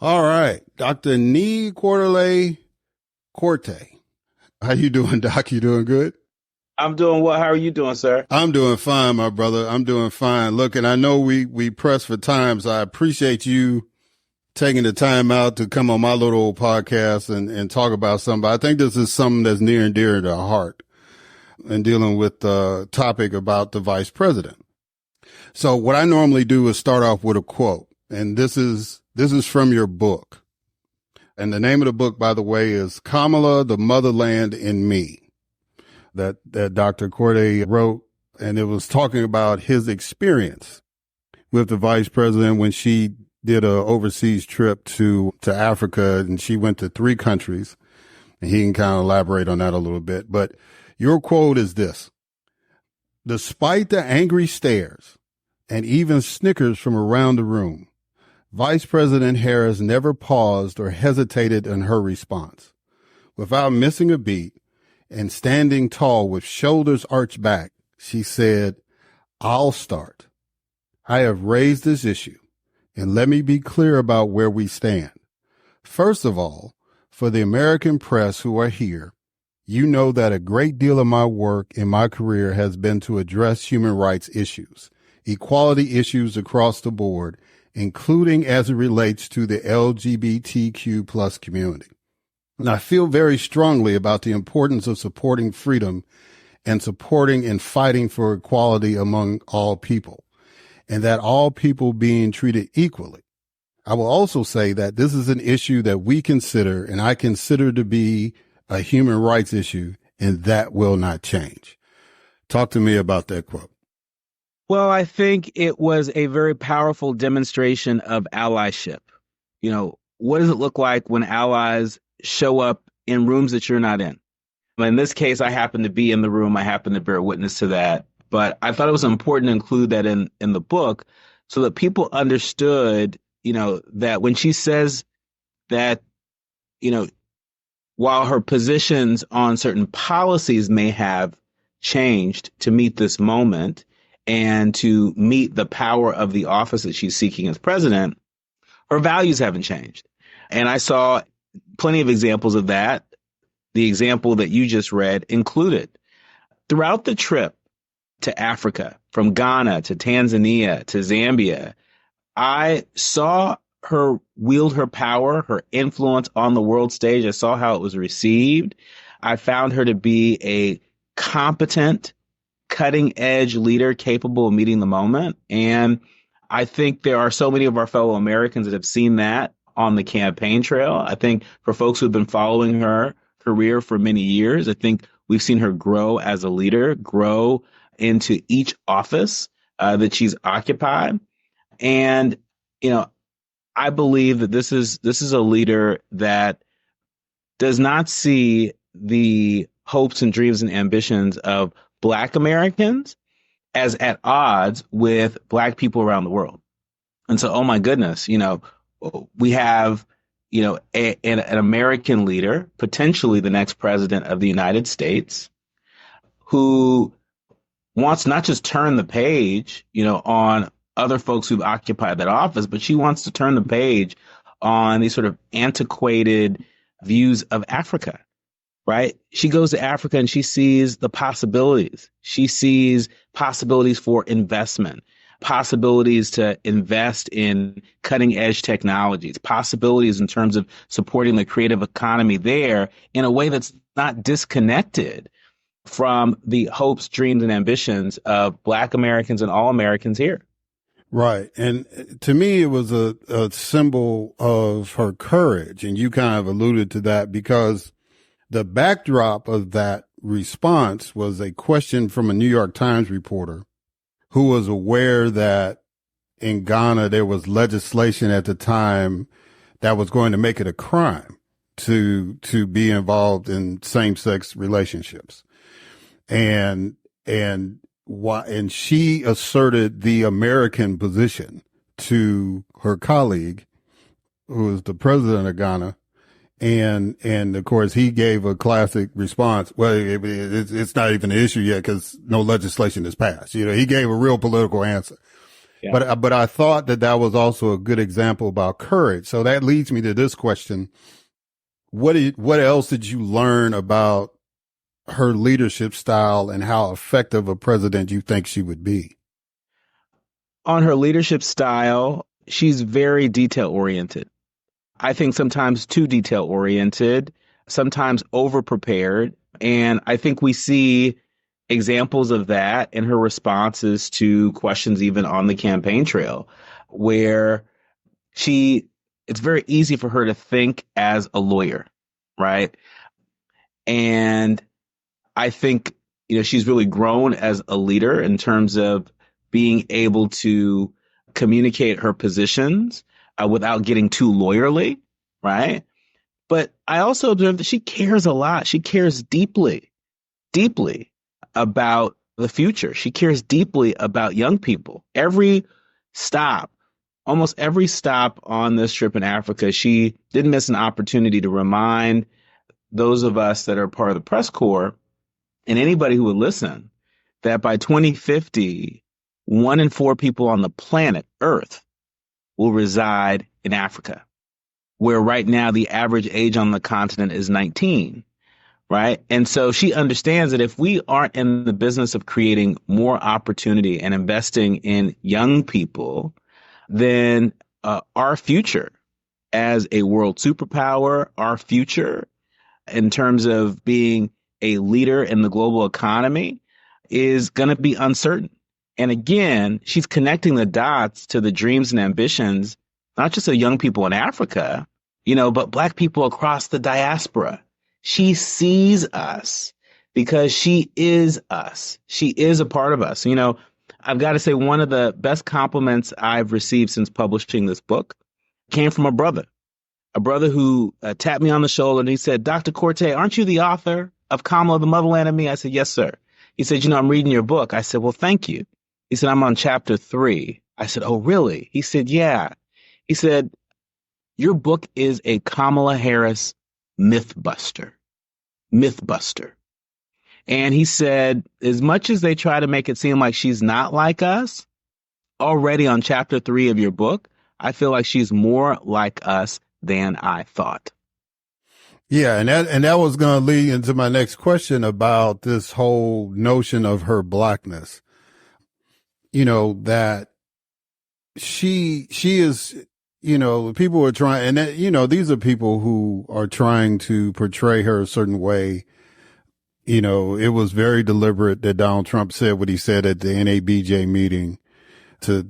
All right, Dr. Nii-Quartelai Quartey. How you doing, Doc? You doing good? I'm doing well. How are you doing, sir? I'm doing fine, my brother. I'm doing fine. Look, and I know we press for time, so I appreciate you taking the time out to come on my little podcast and talk about something. But I think this is something that's near and dear to our heart and dealing with the topic about the vice president. So what I normally do is start off with a quote, and this is from your book. And the name of the book, by the way, is Kamala, the Motherland, and Me, that Dr. Quartey wrote, and it was talking about his experience with the vice president when she did a overseas trip to Africa, and she went to 3 countries, and he can kind of elaborate on that a little bit. But your quote is this: despite the angry stares and even snickers from around the room, Vice President Harris never paused or hesitated in her response. Without missing a beat and standing tall with shoulders arched back, she said, "I'll start. I have raised this issue, and let me be clear about where we stand. First of all, for the American press who are here, you know that a great deal of my work in my career has been to address human rights issues, equality issues across the board, including as it relates to the LGBTQ plus community. And I feel very strongly about the importance of supporting freedom and supporting and fighting for equality among all people, and that all people being treated equally. I will also say that this is an issue that we consider, and I consider to be a human rights issue, and that will not change." Talk to me about that quote. Well, I think it was a very powerful demonstration of allyship. You know, what does it look like when allies show up in rooms that you're not in? In this case, I happen to be in the room. I happen to bear witness to that. But I thought it was important to include that in the book so that people understood, that when she says that, while her positions on certain policies may have changed to meet this moment and to meet the power of the office that she's seeking as president, her values haven't changed. And I saw plenty of examples of that. The example that you just read included. Throughout the trip to Africa, from Ghana to Tanzania to Zambia, I saw her wield her power, her influence on the world stage. I saw how it was received. I found her to be a competent, cutting-edge leader capable of meeting the moment. And I think there are so many of our fellow Americans that have seen that on the campaign trail. I think for folks who've been following her career for many years, I think we've seen her grow as a leader, grow into each office that she's occupied. And, I believe that this is a leader that does not see the hopes and dreams and ambitions of Black Americans as at odds with Black people around the world. And so, oh my goodness, we have, an American leader, potentially the next president of the United States, who wants not just turn the page, on other folks who've occupied that office, but she wants to turn the page on these sort of antiquated views of Africa, right? She goes to Africa and she sees the possibilities. She sees possibilities for investment, possibilities to invest in cutting edge technologies, possibilities in terms of supporting the creative economy there in a way that's not disconnected from the hopes, dreams, and ambitions of Black Americans and all Americans here. Right. And to me, it was a symbol of her courage. And you kind of alluded to that because the backdrop of that response was a question from a New York Times reporter who was aware that in Ghana, there was legislation at the time that was going to make it a crime to be involved in same-sex relationships. And she asserted the American position to her colleague, who was the president of Ghana. And of course, he gave a classic response. Well, it's not even an issue yet because no legislation has passed. You know, he gave a real political answer. Yeah. But I thought that was also a good example about courage. So that leads me to this question. What else did you learn about her leadership style and how effective a president you think she would be? On her leadership style, she's very detail oriented. I think sometimes too detail oriented, sometimes over prepared. And I think we see examples of that in her responses to questions even on the campaign trail, where it's very easy for her to think as a lawyer, right? And I think, she's really grown as a leader in terms of being able to communicate her positions without getting too lawyerly, right? But I also observed that she cares a lot. She cares deeply, deeply about the future. She cares deeply about young people. Almost every stop on this trip in Africa, she didn't miss an opportunity to remind those of us that are part of the press corps and anybody who would listen that by 2050, 1 in 4 people on the planet Earth will reside in Africa, where right now the average age on the continent is 19, right? And so she understands that if we aren't in the business of creating more opportunity and investing in young people, then our future as a world superpower, our future in terms of being a leader in the global economy is going to be uncertain. And again, she's connecting the dots to the dreams and ambitions, not just of young people in Africa, but Black people across the diaspora. She sees us because she is us. She is a part of us. I've got to say one of the best compliments I've received since publishing this book came from a brother who tapped me on the shoulder and he said, "Dr. Quartey, aren't you the author of Kamala, the Motherland and Me?" I said, "Yes, sir." He said, "I'm reading your book." I said, "Well, thank you." He said, "I'm on chapter 3. I said, "Oh, really?" He said, "Yeah." He said, "Your book is a Kamala Harris mythbuster. And he said, as much as they try to make it seem like she's not like us, already on chapter 3 of your book, I feel like she's more like us than I thought." Yeah, and that was going to lead into my next question about this whole notion of her Blackness. That she is, people are trying, and that, these are people who are trying to portray her a certain way. It was very deliberate that Donald Trump said what he said at the NABJ meeting to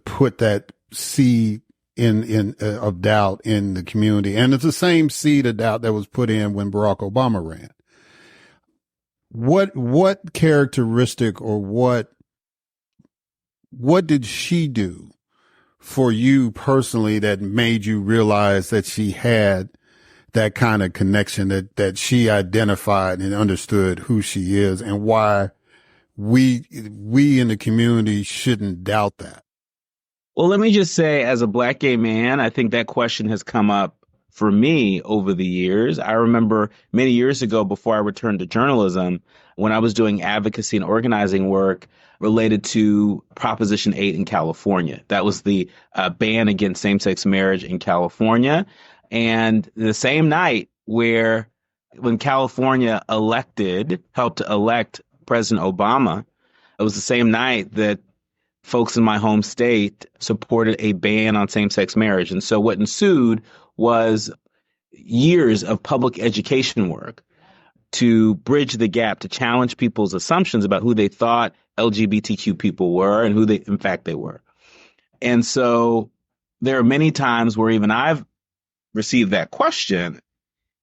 put that seed of doubt in the community. And it's the same seed of doubt that was put in when Barack Obama ran. What characteristic or what did she do for you personally that made you realize that she had that kind of connection, that she identified and understood who she is and why we in the community shouldn't doubt that? Well, let me just say, as a Black gay man, I think that question has come up for me over the years. I remember many years ago, before I returned to journalism, when I was doing advocacy and organizing work related to Proposition 8 in California. That was the ban against same-sex marriage in California. And the same night when California helped elect President Obama, it was the same night that folks in my home state supported a ban on same-sex marriage. And so what ensued was years of public education work to bridge the gap, to challenge people's assumptions about who they thought LGBTQ people were and who in fact they were. And so there are many times where even I've received that question,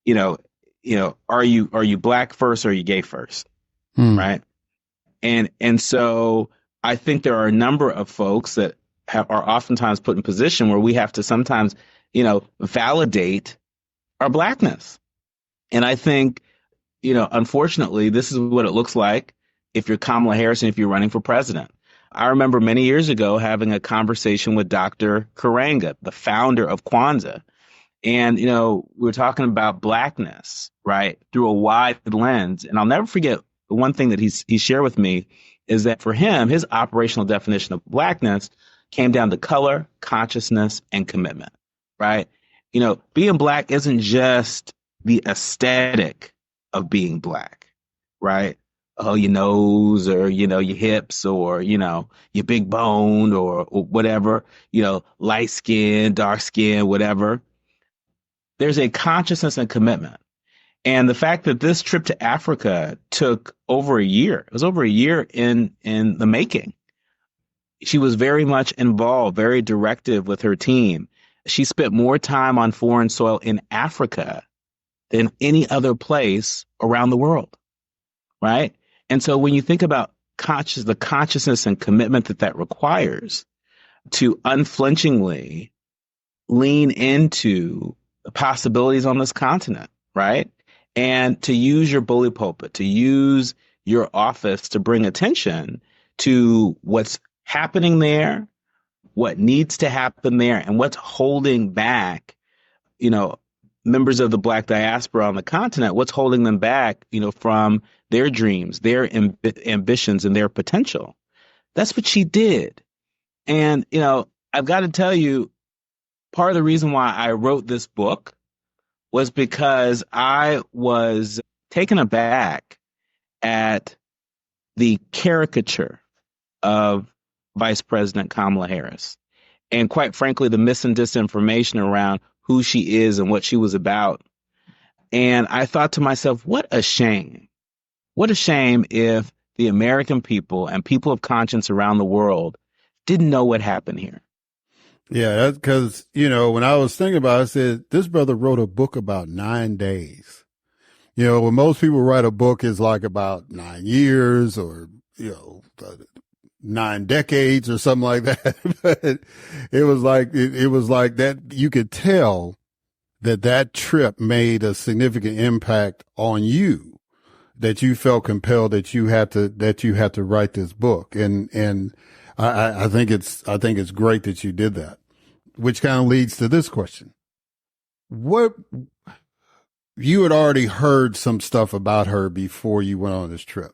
are you black first or are you gay first? Right. And so I think there are a number of folks that are oftentimes put in position where we have to sometimes, validate our blackness. And I think, unfortunately, this is what it looks like if you're Kamala Harris and if you're running for president. I remember many years ago having a conversation with Dr. Karanga, the founder of Kwanzaa. And, we were talking about blackness, right, through a wide lens. And I'll never forget the one thing that he shared with me is that for him, his operational definition of blackness came down to color, consciousness, and commitment, right? Being black isn't just the aesthetic of being black, right? Oh, your nose or, your hips or, your big bone or whatever, light skin, dark skin, whatever. There's a consciousness and commitment. And the fact that this trip to Africa took over a year, it was over a year in the making. She was very much involved, very directive with her team. She spent more time on foreign soil in Africa than any other place around the world, right? And so when you think about the consciousness and commitment that requires to unflinchingly lean into the possibilities on this continent, right? And to use your bully pulpit, to use your office to bring attention to what's happening there, what needs to happen there, and what's holding back, members of the Black diaspora on the continent, what's holding them back, from their dreams, their ambitions, and their potential. That's what she did. And, I've got to tell you, part of the reason why I wrote this book was because I was taken aback at the caricature of Vice President Kamala Harris. And quite frankly, the mis and disinformation around who she is and what she was about. And I thought to myself, what a shame. What a shame if the American people and people of conscience around the world didn't know what happened here. Yeah, that's because, when I was thinking about it, I said, this brother wrote a book about 9 days. When most people write a book, it's like about 9 years or, 9 decades or something like that. But it was like that. You could tell that trip made a significant impact on you, that you felt compelled that you had to write this book. And I think it's great that you did that, which kind of leads to this question. What, you had already heard some stuff about her before you went on this trip,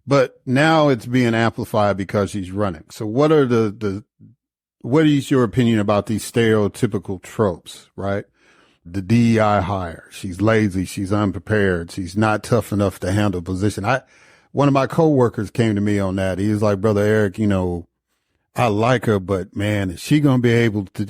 but now it's being amplified because she's running. So what is your opinion about these stereotypical tropes, right? The DEI hire. She's lazy. She's unprepared. She's not tough enough to handle position. One of my coworkers came to me on that. He was like, Brother Eric, I like her, but man, is she going to be able to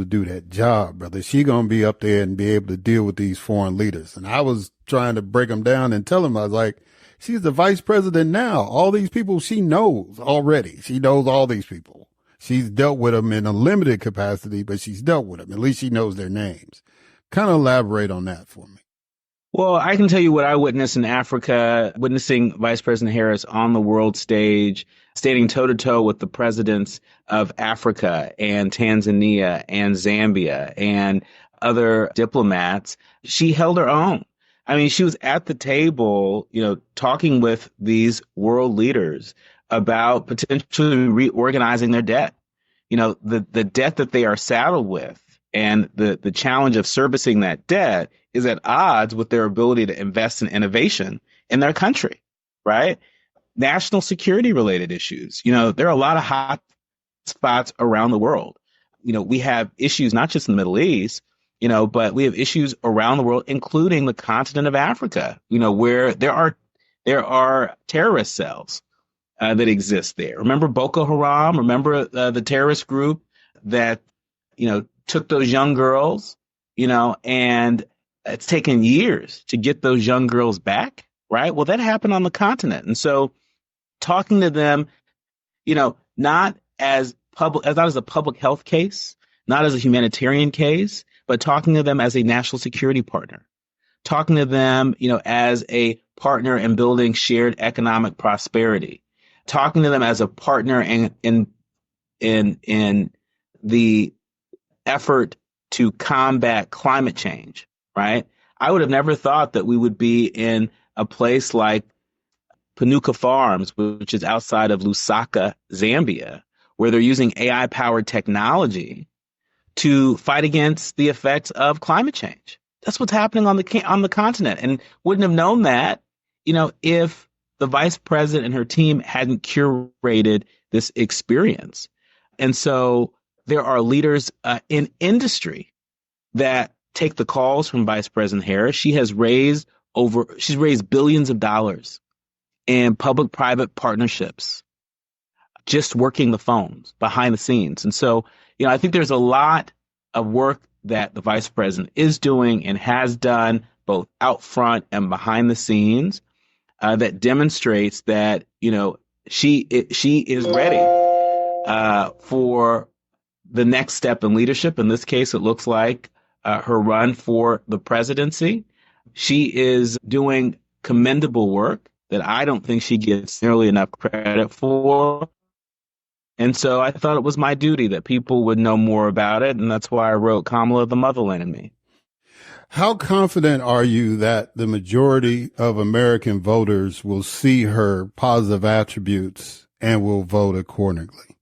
do that job, brother? Is she going to be up there and be able to deal with these foreign leaders? And I was trying to break him down and tell him, I was like, she's the vice president now. All these people she knows already. She knows all these people. She's dealt with them in a limited capacity, but she's dealt with them. At least she knows their names. Kind of elaborate on that for me. Well, I can tell you what I witnessed in Africa, witnessing Vice President Harris on the world stage, standing toe-to-toe with the presidents of Africa and Tanzania and Zambia and other diplomats. She held her own. I mean, she was at the table, talking with these world leaders about potentially reorganizing their debt. The debt that they are saddled with And the challenge of servicing that debt is at odds with their ability to invest in innovation in their country, right? National security related issues. There are a lot of hot spots around the world. We have issues not just in the Middle East, but we have issues around the world, including the continent of Africa, where there are terrorist cells that exist there. Remember Boko Haram? Remember the terrorist group that, took those young girls, and it's taken years to get those young girls back, right? Well, that happened on the continent. And so talking to them, not as a public health case, not as a humanitarian case, but talking to them as a national security partner, talking to them, as a partner in building shared economic prosperity, talking to them as a partner in the effort to combat climate change, right? I would have never thought that we would be in a place like Panuka Farms, which is outside of Lusaka, Zambia, where they're using AI-powered technology to fight against the effects of climate change. That's what's happening on the continent, and wouldn't have known that, if the vice president and her team hadn't curated this experience. And so there are leaders in industry that take the calls from Vice President Harris. She's raised billions of dollars in public-private partnerships, just working the phones behind the scenes. And so, I think there's a lot of work that the vice president is doing and has done both out front and behind the scenes that demonstrates that, she is ready for the next step in leadership. In this case, it looks like her run for the presidency. She is doing commendable work that I don't think she gets nearly enough credit for. And so I thought it was my duty that people would know more about it. And that's why I wrote Kamala, the Motherland in Me. How confident are you that the majority of American voters will see her positive attributes and will vote accordingly?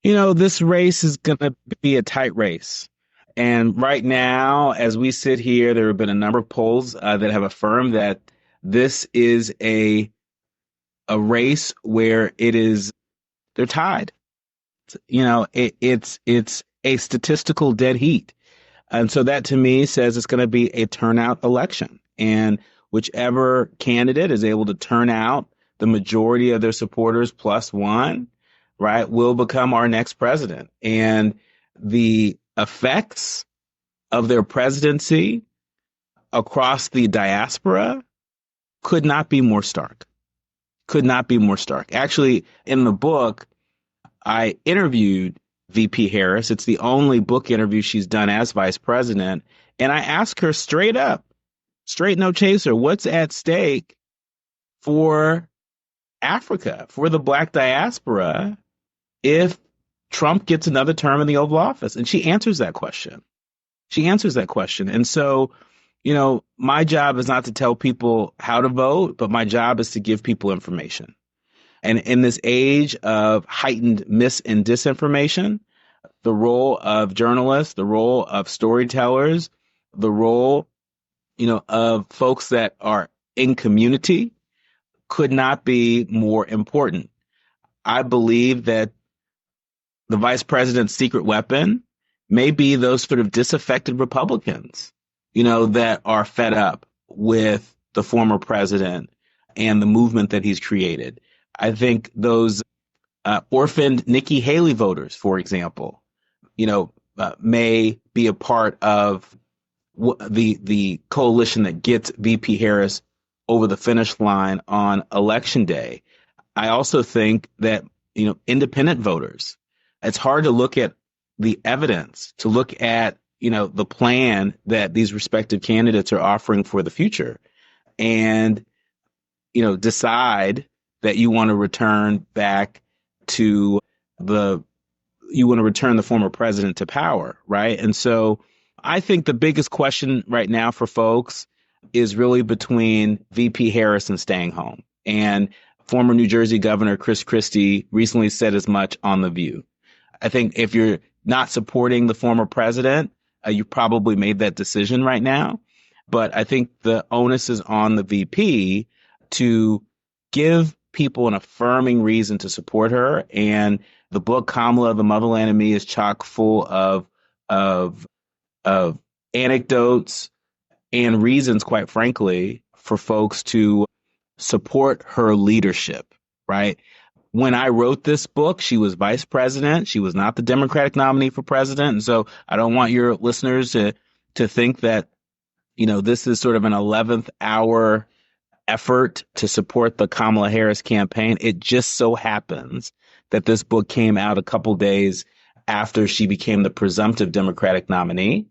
This race is going to be a tight race. And right now, as we sit here, there have been a number of polls that have affirmed that this is a race where they're tied. It's a statistical dead heat. And so that to me says it's going to be a turnout election. And whichever candidate is able to turn out the majority of their supporters plus one, right, will become our next president. And the effects of their presidency across the diaspora could not be more stark. Actually, in the book, I interviewed VP Harris. It's the only book interview she's done as vice president. And I asked her straight up, straight no chaser, what's at stake for Africa, for the Black diaspora, if Trump gets another term in the Oval Office? And she answers that question. And so, my job is not to tell people how to vote, but my job is to give people information. And in this age of heightened mis and disinformation, the role of journalists, the role of storytellers, the role, of folks that are in community could not be more important. I believe that the vice president's secret weapon may be those sort of disaffected Republicans, that are fed up with the former president and the movement that he's created. I think those orphaned Nikki Haley voters, for example, may be a part of the coalition that gets VP Harris over the finish line on election day. I also think that, independent voters, it's hard to look at the evidence, to look at, the plan that these respective candidates are offering for the future and, decide that you want to return the former president to power, right? And so I think the biggest question right now for folks is really between VP Harris and staying home. And former New Jersey Governor Chris Christie recently said as much on The View. I think if you're not supporting the former president, you probably made that decision right now. But I think the onus is on the VP to give people an affirming reason to support her. And the book Kamala, The Motherland and Me is chock full of anecdotes and reasons, quite frankly, for folks to support her leadership, right? When I wrote this book, she was vice president. She was not the Democratic nominee for president. And so I don't want your listeners to think that, this is sort of an 11th hour effort to support the Kamala Harris campaign. It just so happens that this book came out a couple days after she became the presumptive Democratic nominee.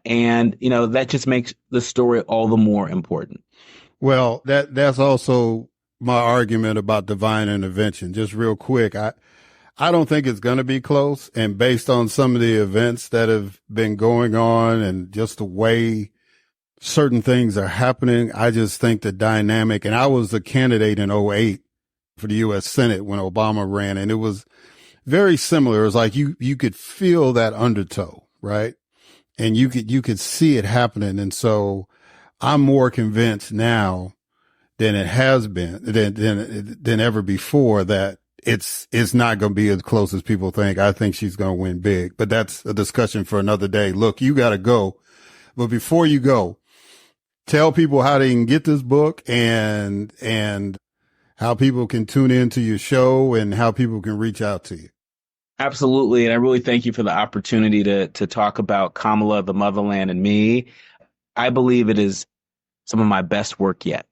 And, that just makes the story all the more important. Well, that's also my argument about divine intervention. Just real quick, I don't think it's going to be close. And based on some of the events that have been going on and just the way certain things are happening, I just think the dynamic, and I was a candidate in 2008 for the U.S. Senate when Obama ran, and it was very similar. It was like you could feel that undertow, right? And you could see it happening. And so I'm more convinced now than it has been, than ever before, that it's not going to be as close as people think. I think she's going to win big, but that's a discussion for another day. Look, you got to go. But before you go, tell people how they can get this book and how people can tune into your show and how people can reach out to you. Absolutely. And I really thank you for the opportunity to talk about Kamala, the Motherland, and me. I believe it is some of my best work yet.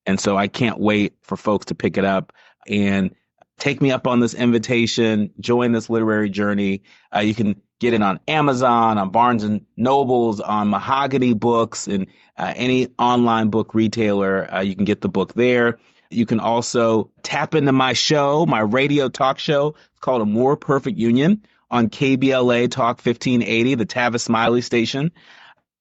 And so I can't wait for folks to pick it up and take me up on this invitation, join this literary journey. You can get it on Amazon, on Barnes and Nobles, on Mahogany Books, and any online book retailer. You can get the book there. You can also tap into my show, my radio talk show. It's called A More Perfect Union on KBLA Talk 1580, the Tavis Smiley station.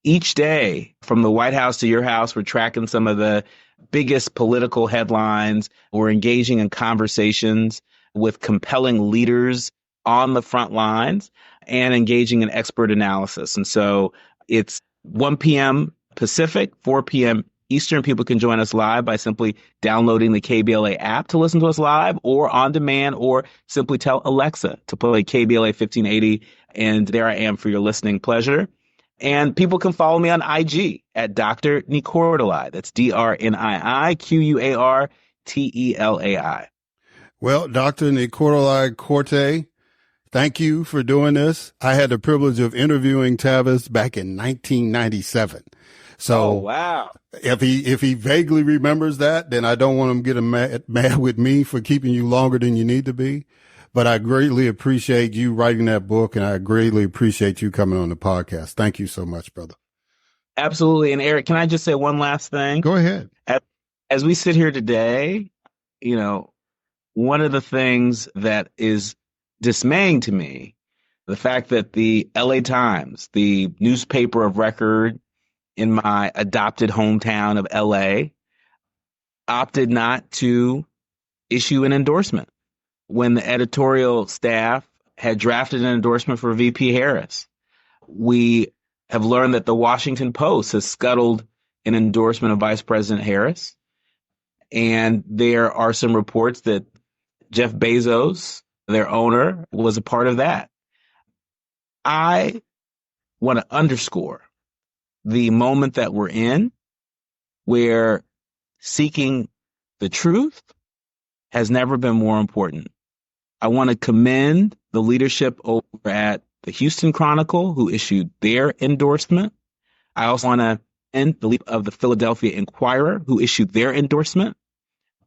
Each day from the White House to your house, we're tracking some of the biggest political headlines. We're engaging in conversations with compelling leaders on the front lines and engaging in expert analysis. And so it's 1 p.m. Pacific, 4 p.m. Eastern. People can join us live by simply downloading the KBLA app to listen to us live or on demand, or simply tell Alexa to play KBLA 1580. And there I am for your listening pleasure. And people can follow me on IG at Dr. Nii-Quartelai. That's DrNiiQuartelai. Well, Dr. Nii-Quartelai Quartey, thank you for doing this. I had the privilege of interviewing Tavis back in 1997. So, wow. If he vaguely remembers that, then I don't want him getting mad with me for keeping you longer than you need to be. But I greatly appreciate you writing that book, and I greatly appreciate you coming on the podcast. Thank you so much, brother. Absolutely. And Eric, can I just say one last thing? Go ahead. As we sit here today, one of the things that is dismaying to me, the fact that the LA Times, the newspaper of record in my adopted hometown of LA, opted not to issue an endorsement when the editorial staff had drafted an endorsement for VP Harris. We have learned that the Washington Post has scuttled an endorsement of Vice President Harris. And there are some reports that Jeff Bezos, their owner, was a part of that. I want to underscore the moment that we're in, where seeking the truth has never been more important. I want to commend the leadership over at the Houston Chronicle, who issued their endorsement. I also want to commend the leadership of the Philadelphia Inquirer, who issued their endorsement,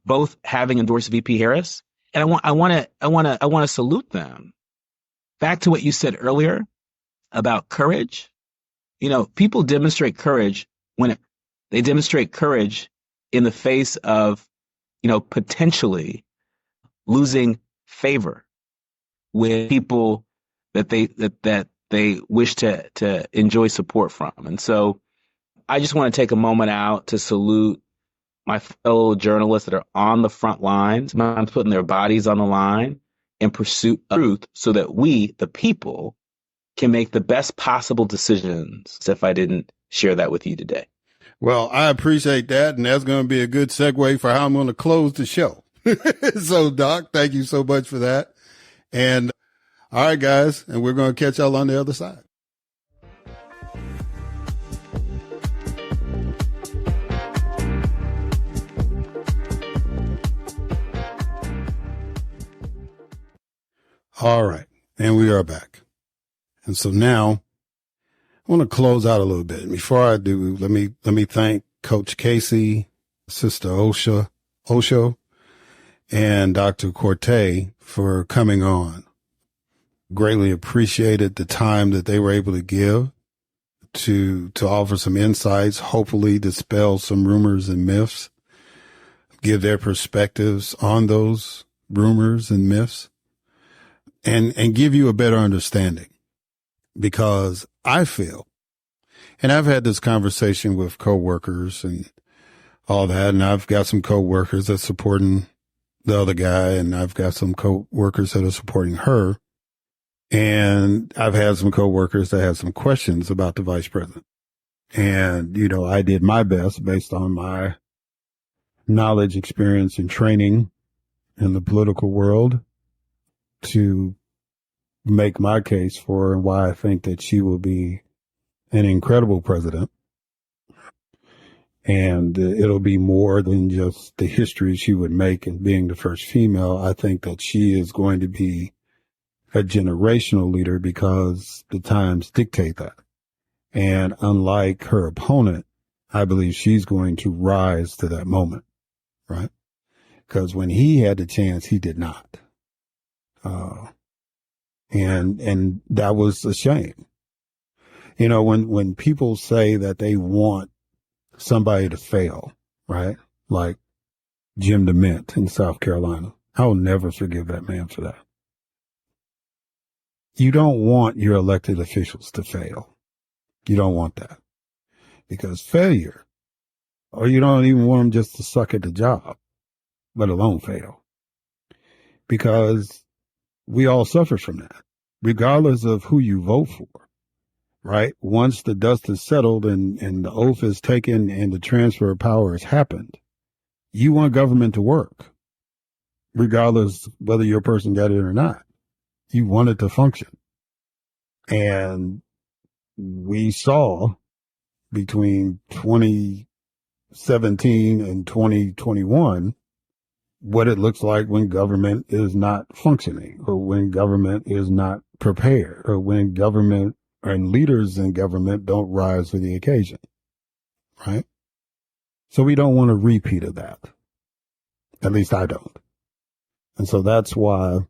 both having endorsed VP Harris. And I want to salute them. Back to what you said earlier about courage. People demonstrate courage when they demonstrate courage in the face of, potentially losing favor with people that they wish to enjoy support from. And so I just want to take a moment out to salute my fellow journalists that are on the front lines, putting their bodies on the line in pursuit of truth so that we, the people, can make the best possible decisions if I didn't share that with you today. Well, I appreciate that. And that's going to be a good segue for how I'm going to close the show. So, Doc, thank you so much for that. And all right, guys, and we're going to catch y'all on the other side. All right. And we are back. And so now I want to close out a little bit. Before I do, let me thank Coach Casey, Sister Osho, and Dr. Quartey for coming on. Greatly appreciated the time that they were able to give to offer some insights, hopefully dispel some rumors and myths, give their perspectives on those rumors and myths, and give you a better understanding. Because I feel, and I've had this conversation with coworkers and all that, and I've got some coworkers that's supporting the other guy, and I've got some coworkers that are supporting her, and I've had some coworkers that had some questions about the vice president. And, you know, I did my best based on my knowledge, experience, and training in the political world to make my case for her and why I think that she will be an incredible president. And it'll be more than just the history she would make in being the first female. I think that she is going to be a generational leader because the times dictate that. And unlike her opponent, I believe she's going to rise to that moment, right? Because when he had the chance, he did not. And that was a shame. You know, when people say that they want somebody to fail, right? Like Jim DeMint in South Carolina. I'll never forgive that man for that. You don't want your elected officials to fail. You don't want that. Because failure, or you don't even want them just to suck at the job, let alone fail. Because we all suffer from that, regardless of who you vote for, right? Once the dust is settled and the oath is taken and the transfer of power has happened, you want government to work, regardless whether your person got it or not. You want it to function. And we saw between 2017 and 2021 what it looks like when government is not functioning, or when government is not prepared, or when government and leaders in government don't rise to the occasion, right? So we don't want a repeat of that. At least I don't. And so that's why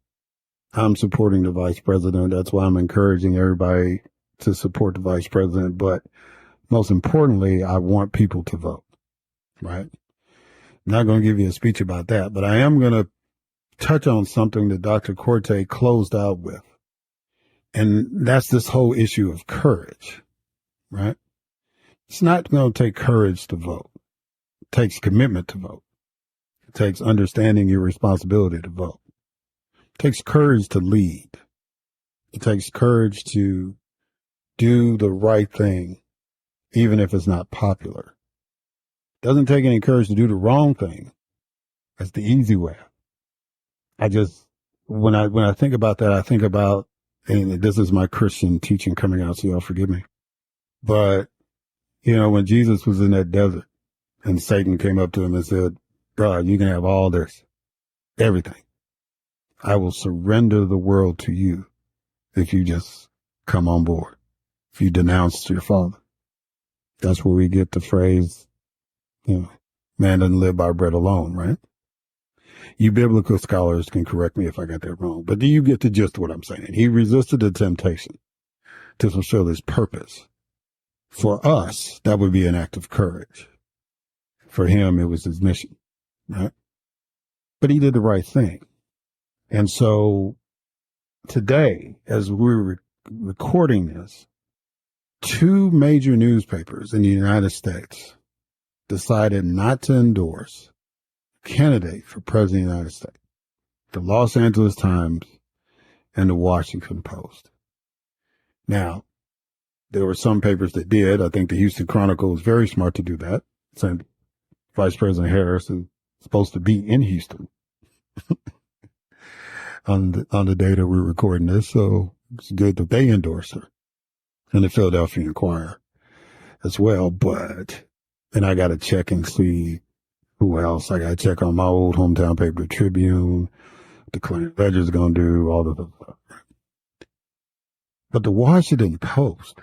I'm supporting the vice president. That's why I'm encouraging everybody to support the vice president. But most importantly, I want people to vote, right? I'm not going to give you a speech about that, but I am going to touch on something that Dr. Quartey closed out with. And that's this whole issue of courage, right? It's not going to take courage to vote. It takes commitment to vote. It takes understanding your responsibility to vote. It takes courage to lead. It takes courage to do the right thing, even if it's not popular. It doesn't take any courage to do the wrong thing. That's the easy way. When I think about that, I think about, and this is my Christian teaching coming out, so y'all forgive me. But, you know, when Jesus was in that desert and Satan came up to him and said, God, you can have all this, everything. I will surrender the world to you if you just come on board, if you denounce your father. That's where we get the phrase, you know, man doesn't live by bread alone, right? You biblical scholars can correct me if I got that wrong, but do you get the gist of what I'm saying? He resisted the temptation to fulfill his purpose. For us, that would be an act of courage. For him, it was his mission, right? But he did the right thing. And so today, as we're recording this, 2 major newspapers in the United States decided not to endorse a candidate for president of the United States, the Los Angeles Times and the Washington Post. Now, there were some papers that did. I think the Houston Chronicle was very smart to do that, saying Vice President Harris is supposed to be in Houston on the day that we're recording this. So it's good that they endorse her, and the Philadelphia Inquirer as well. But, and I got to check and see who else. I got to check on my old hometown paper, the Tribune, the Clarion Ledger's going to do, all of the stuff. But the Washington Post,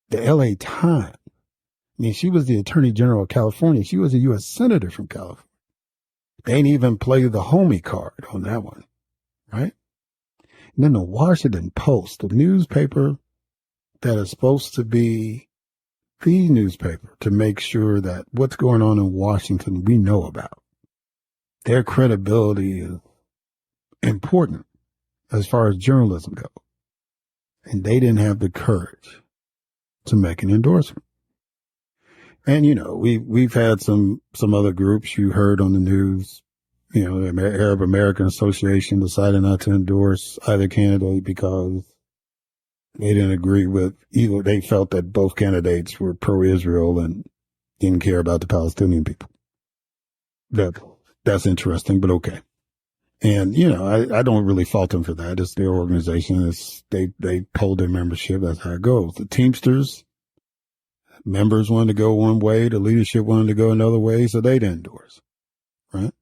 the LA Times, I mean, she was the Attorney General of California. She was a U.S. Senator from California. They ain't even played the homie card on that one, right? And then the Washington Post, the newspaper that is supposed to be the newspaper to make sure that what's going on in Washington we know about. Their credibility is important as far as journalism goes. And they didn't have the courage to make an endorsement. And, you know, we've had some other groups you heard on the news, you know, the Arab American Association decided not to endorse either candidate because they didn't agree with either. They felt that both candidates were pro-Israel and didn't care about the Palestinian people. That's interesting, but okay. And, you know, I don't really fault them for that. It's their organization. They polled their membership. That's how it goes. The Teamsters members wanted to go one way. The leadership wanted to go another way. So they didn't endorse. Right.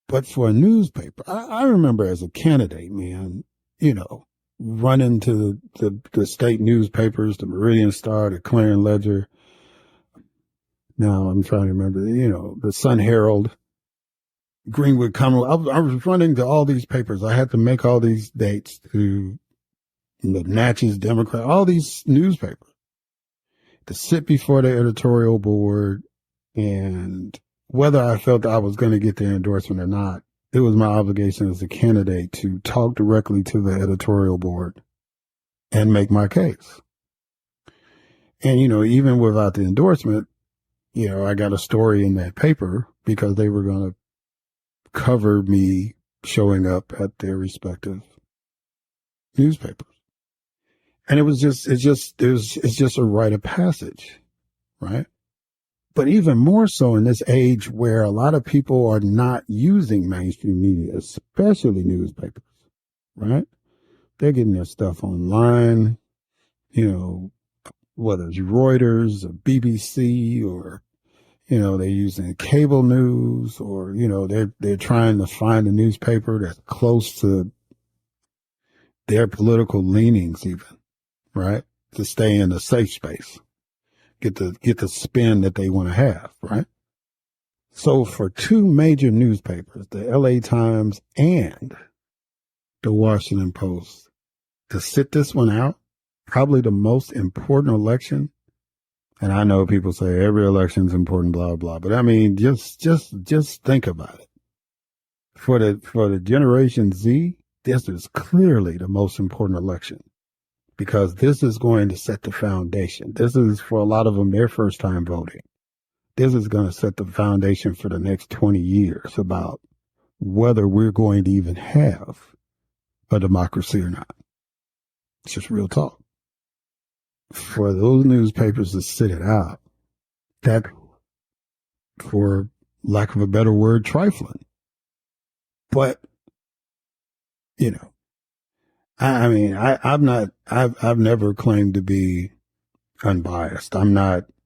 But for a newspaper, I remember as a candidate, man, you know, running to the state newspapers, the Meridian Star, the Clarion Ledger. Now I'm trying to remember, you know, the Sun Herald, Greenwood Commonwealth. I was running to all these papers. I had to make all these dates to the Natchez Democrat, all these newspapers to sit before the editorial board, and whether I felt I was going to get the endorsement or not, it was my obligation as a candidate to talk directly to the editorial board and make my case. And, you know, even without the endorsement, you know, I got a story in that paper because they were going to cover me showing up at their respective newspapers. And it's just a rite of passage, right? But even more so in this age where a lot of people are not using mainstream media, especially newspapers, right? They're getting their stuff online, you know, whether it's Reuters or BBC or, you know, they're using cable news, or, you know, they're trying to find a newspaper that's close to their political leanings even, right? To stay in a safe space, get the spin that they want to have, right? So for two major newspapers, the LA Times and the Washington Post, to sit this one out, probably the most important election. And I know people say every election's important, blah, blah, but I mean, just think about it. For the Generation Z, this is clearly the most important election because this is going to set the foundation. This is, for a lot of them, their first time voting. This is going to set the foundation for the next 20 years about whether we're going to even have a democracy or not. It's just real talk. For those newspapers to sit it out, that, for lack of a better word, trifling. But, you know, I mean, I've never claimed to be unbiased.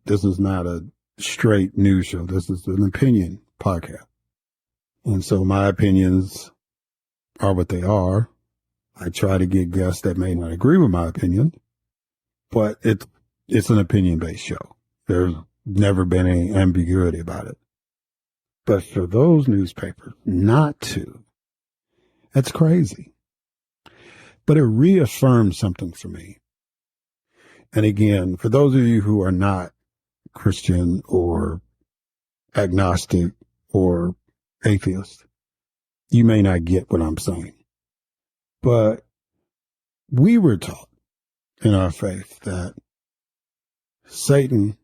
This is not a straight news show. This is an opinion podcast. And so my opinions are what they are. I try to get guests that may not agree with my opinion, but it's an opinion-based show. There's never been any ambiguity about it. But for those newspapers not to, that's crazy. But it reaffirms something for me. And again, for those of you who are not Christian or agnostic or atheist, you may not get what I'm saying. But we were taught in our faith that Satan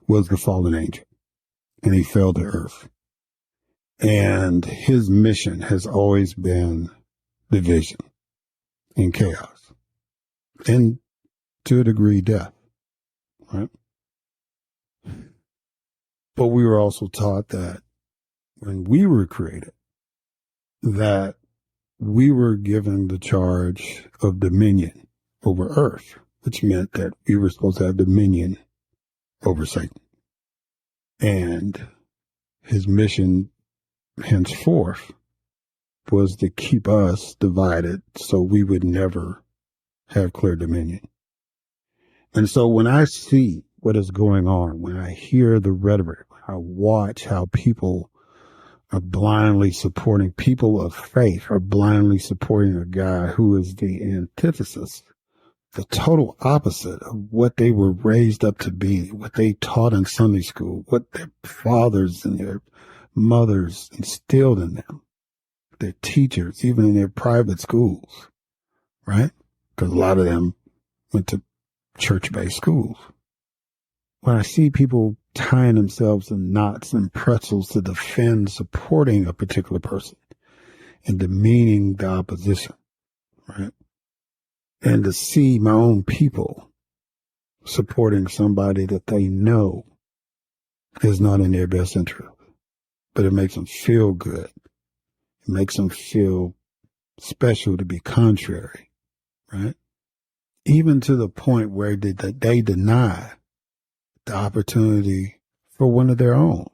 was the fallen angel and he fell to earth. And his mission has always been division and chaos. and to a degree, death, right? But we were also taught that when we were created, that we were given the charge of dominion over earth, which meant that we were supposed to have dominion over Satan. And his mission henceforth was to keep us divided so we would never have clear dominion. And so when I see what is going on, when I hear the rhetoric, I watch how people are blindly supporting, people of faith are blindly supporting a guy who is the antithesis, the total opposite of what they were raised up to be, what they taught in Sunday school, what their fathers and their mothers instilled in them, their teachers, even in their private schools, right? Because a lot of them went to church-based schools. When I see people tying themselves in knots and pretzels to defend supporting a particular person and demeaning the opposition, right? And to see my own people supporting somebody that they know is not in their best interest, but it makes them feel good. It makes them feel special to be contrary, right? Even to the point where they deny the opportunity for one of their own.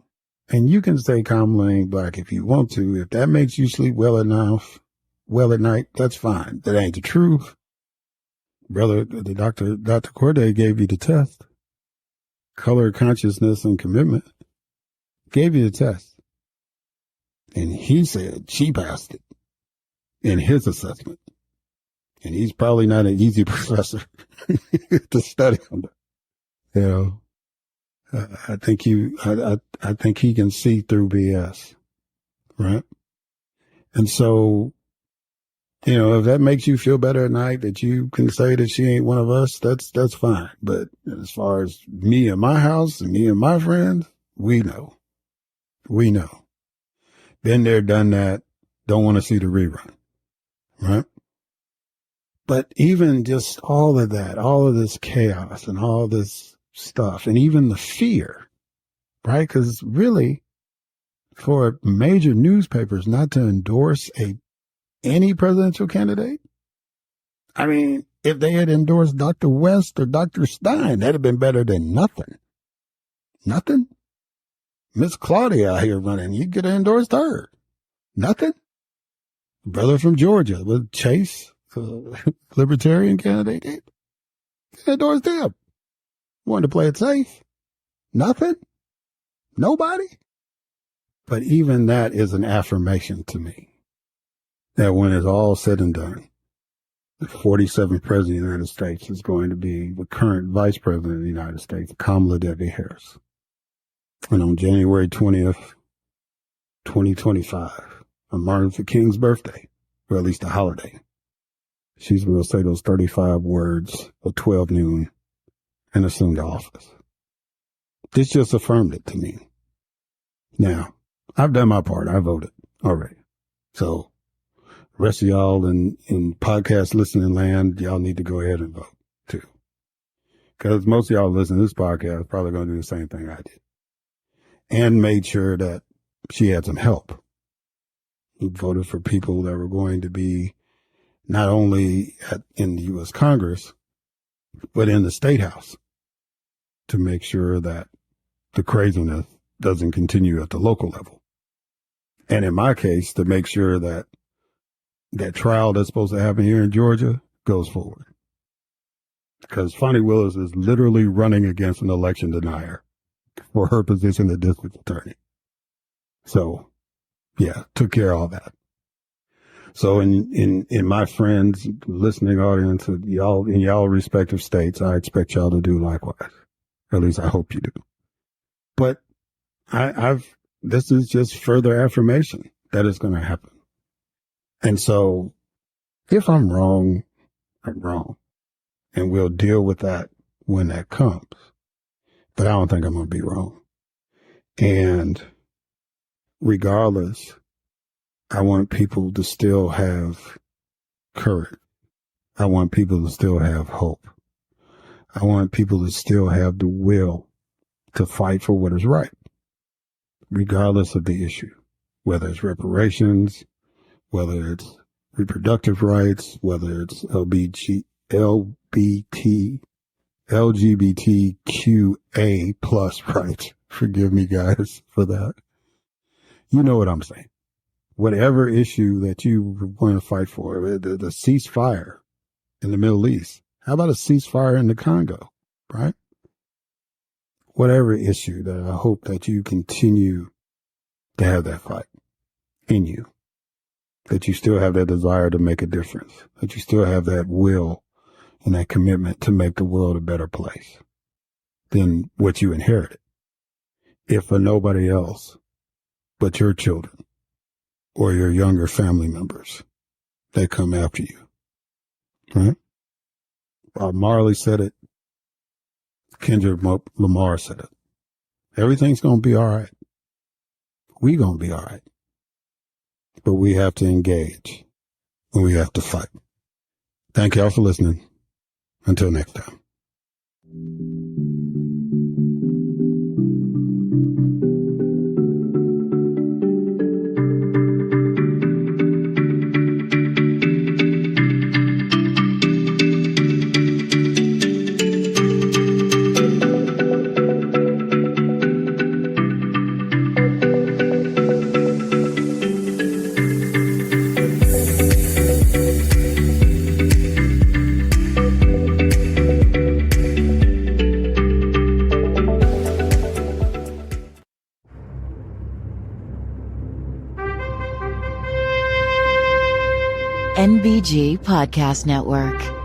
And you can say Kamala ain't black if you want to. If that makes you sleep well at night, that's fine. That ain't the truth. Brother, the Dr. Quartey gave you the test. Color, consciousness, and commitment. Gave you the test. And he said she passed it in his assessment. And he's probably not an easy professor to study under. You know, I think he can see through BS, right? And so, you know, if that makes you feel better at night that you can say that she ain't one of us, that's fine. But as far as me and my house and me and my friends, we know. Been there, done that. Don't want to see the rerun, right? But even just all of that, all of this chaos and all this stuff, and even the fear, right? Because really, for major newspapers not to endorse any presidential candidate, I mean, if they had endorsed Dr. West or Dr. Stein, that'd have been better than nothing. Nothing? Miss Claudia out here running, you could have endorsed her. Nothing? Brother from Georgia with Chase, libertarian candidate, endorsed him. Wanted to play it safe. Nothing? Nobody? But even that is an affirmation to me that when it's all said and done, the 47th president of the United States is going to be the current vice president of the United States, Kamala Debbie Harris. And on January 20th, 2025, on Martin Luther King's birthday, or at least a holiday, she's going to say those 35 words at 12 noon and assume the office. This just affirmed it to me. Now, I've done my part. I voted already. So, the rest of y'all in podcast listening land, y'all need to go ahead and vote too. Because most of y'all listening to this podcast are probably going to do the same thing I did. And made sure that she had some help. He voted for people that were going to be not only in the U.S. Congress, but in the State House to make sure that the craziness doesn't continue at the local level. And in my case, to make sure that that trial that's supposed to happen here in Georgia goes forward. Because Fonnie Willis is literally running against an election denier for her position as district attorney. So, yeah, took care of all that. So in my friends, listening audience, y'all in y'all respective states, I expect y'all to do likewise. Or at least I hope you do. But this is just further affirmation that it's going to happen. And so if I'm wrong, I'm wrong. And we'll deal with that when that comes. But I don't think I'm going to be wrong. And regardless, I want people to still have courage I want people to still have hope. I want people to still have the will to fight for what is right, regardless of the issue, whether it's reparations, whether it's reproductive rights, whether it's LGBTQA plus rights. Forgive me, guys, for that. You know what I'm saying. Whatever issue that you want to fight for, the ceasefire in the Middle East. How about a ceasefire in the Congo, right? Whatever issue that I hope that you continue to have that fight in you, that you still have that desire to make a difference, that you still have that will and that commitment to make the world a better place than what you inherited. If for nobody else but your children or your younger family members that come after you, right? Bob Marley said it. Kendrick Lamar said it. Everything's going to be all right. We're going to be all right. But we have to engage and we have to fight. Thank y'all for listening. Until next time. NBG Podcast Network.